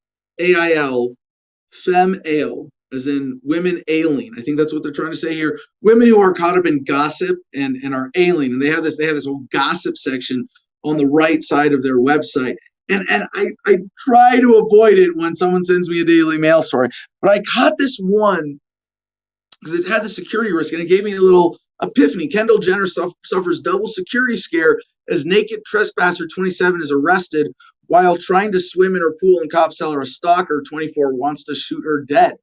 female, as in women ailing. I think that's what they're trying to say here. Women who are caught up in gossip and are ailing, and they have this whole gossip section on the right side of their website. And I try to avoid it when someone sends me a Daily Mail story, but I caught this one because it had the security risk, and it gave me a little epiphany. Kendall Jenner suffers double security scare as naked trespasser 27 is arrested while trying to swim in her pool, and cops tell her a stalker 24 wants to shoot her dead. I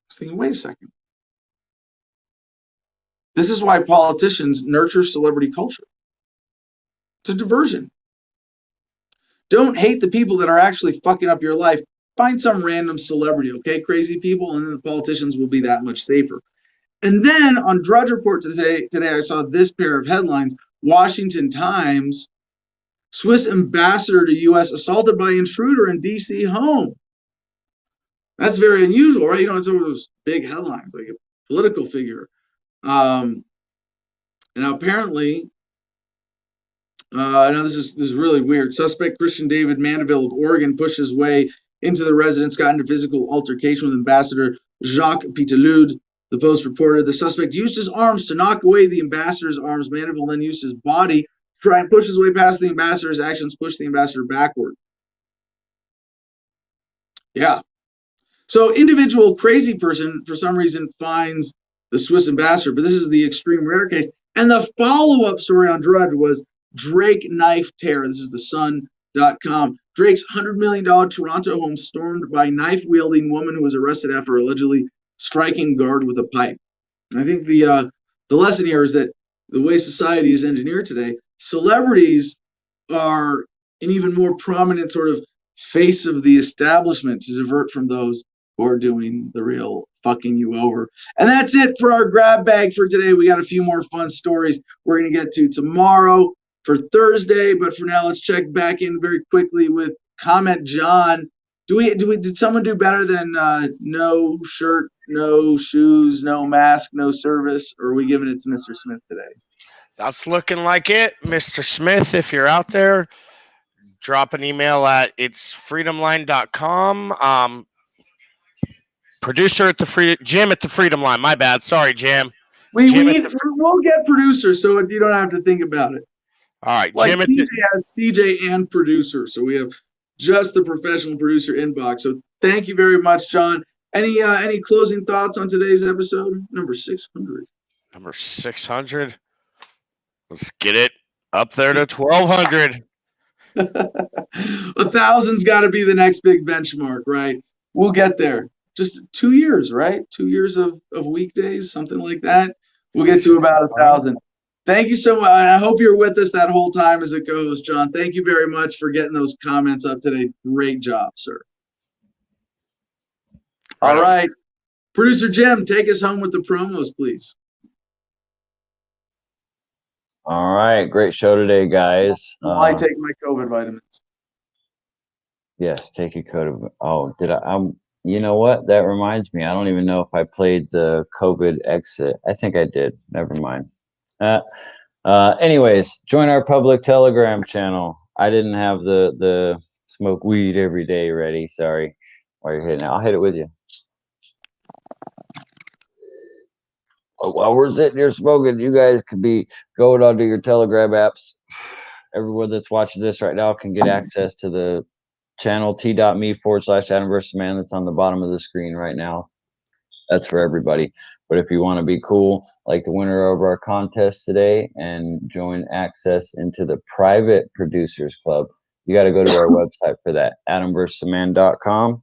was thinking, wait a second. This is why politicians nurture celebrity culture. It's a diversion. Don't hate the people that are actually fucking up your life. Find some random celebrity, okay, crazy people, and then the politicians will be that much safer. And then on Drudge Report today I saw this pair of headlines. Washington Times, Swiss ambassador to U.S. assaulted by intruder in D.C. home. That's very unusual, right? You know, it's one of those big headlines, like a political figure. And now apparently, now this is really weird. Suspect Christian David Mandeville of Oregon pushed his way into the residence, got into physical altercation with Ambassador Jacques Pitelude. The Post reported the suspect used his arms to knock away the ambassador's arms. Mandeville then used his body to try and push his way past the ambassador's actions, pushed the ambassador backward. Yeah. So individual crazy person, for some reason, finds the Swiss ambassador, but this is the extreme rare case. And the follow-up story on Drudge was Drake knife terror. This is the Sun.com. Drake's $100 million Toronto home stormed by knife-wielding woman who was arrested after allegedly striking guard with a pipe. And I think the lesson here is that the way society is engineered today, celebrities are an even more prominent sort of face of the establishment to divert from those who are doing the real fucking you over. And that's it for our grab bag for today. We got a few more fun stories we're going to get to tomorrow for Thursday, but for now, let's check back in very quickly with Comment John. Did someone do better than no shirt, no shoes, no mask, no service, or are we giving it to Mr. Smith today? That's looking like it, Mr. Smith. If you're out there, drop an email at itsfreedomline.com. Producer at Jim at the Freedom Line. My bad. Sorry, Jim. We'll get producers, so you don't have to think about it. All right, like Jim. CJ has CJ and producer, so we have just the professional producer inbox. So thank you very much, John. Any closing thoughts on today's episode, number 600? Number 600. Let's get it up there to 1,200. 1,000's got to be the next big benchmark, right? We'll get there. Just 2 years, right? 2 years of weekdays, something like that. We'll get to about 1,000. Thank you so much. I hope you're with us that whole time as a co-host, John. Thank you very much for getting those comments up today. Great job, sir. All right. Producer Jim, take us home with the promos, please. All right. Great show today, guys. I take my COVID vitamins. Yes, take your COVID. Oh, did I? You know what? That reminds me. I don't even know if I played the COVID exit. I think I did. Never mind. Anyways, join our public Telegram channel. I didn't have the smoke weed every day ready. Sorry. While you're hitting it, I'll hit it with you. While we're sitting here smoking, you guys could be going onto your Telegram apps. Everyone that's watching this right now can get access to the channel t.me/Adam vs. Man that's on the bottom of the screen right now. That's for everybody. But if you want to be cool, like the winner of our contest today, and join access into the private producers club, you got to go to our website for that, adamvsman.com.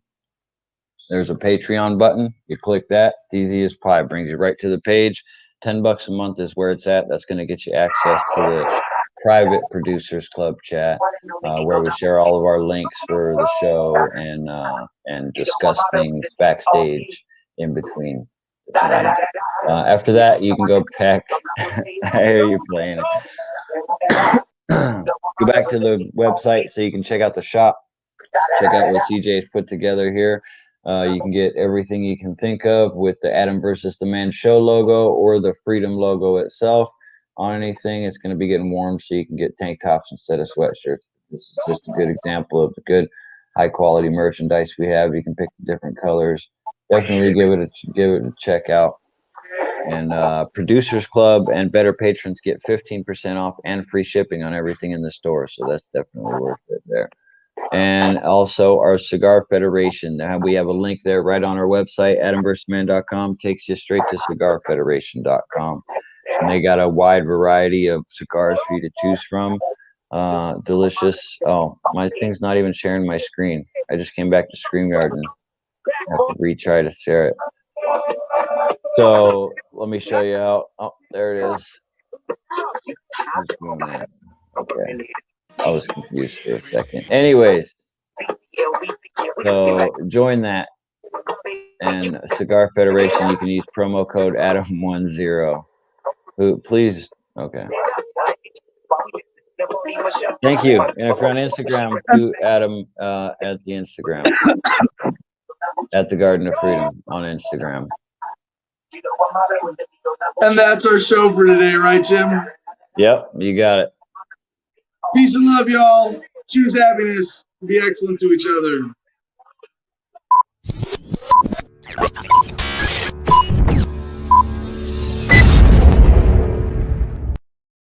There's a Patreon button. You click that. It's easy as pie. Brings you right to the page. $10 a month is where it's at. That's going to get you access to the private producers club chat, where we share all of our links for the show and discuss things backstage in between. After that, you can go back. I hear you playing it. Go back to the website so you can check out the shop. Check out what CJ's put together here. You can get everything you can think of with the Adam versus the Man show logo or the Freedom logo itself. on anything, it's going to be getting warm, so you can get tank tops instead of sweatshirts. This is just a good example of the good high quality merchandise we have. You can pick the different colors. Definitely give it a check out. And Producers Club and better patrons get 15% off and free shipping on everything in the store. So that's definitely worth it there. And also our Cigar Federation. We have a link there right on our website, adamversusman.com, takes you straight to cigarfederation.com. And they got a wide variety of cigars for you to choose from. Delicious. Oh, my thing's not even sharing my screen. I just came back to StreamYard and have to retry to share it. So let me show you how. Oh, there it is. Okay. I was confused for a second. Anyways, so join that. And Cigar Federation, you can use promo code Adam10. Please. Okay. Thank you. And if you're on Instagram, do Adam at the Instagram. At the Garden of Freedom on Instagram. And that's our show for today, right, Jim? Yep, you got it. Peace and love, y'all. Choose happiness. Be excellent to each other.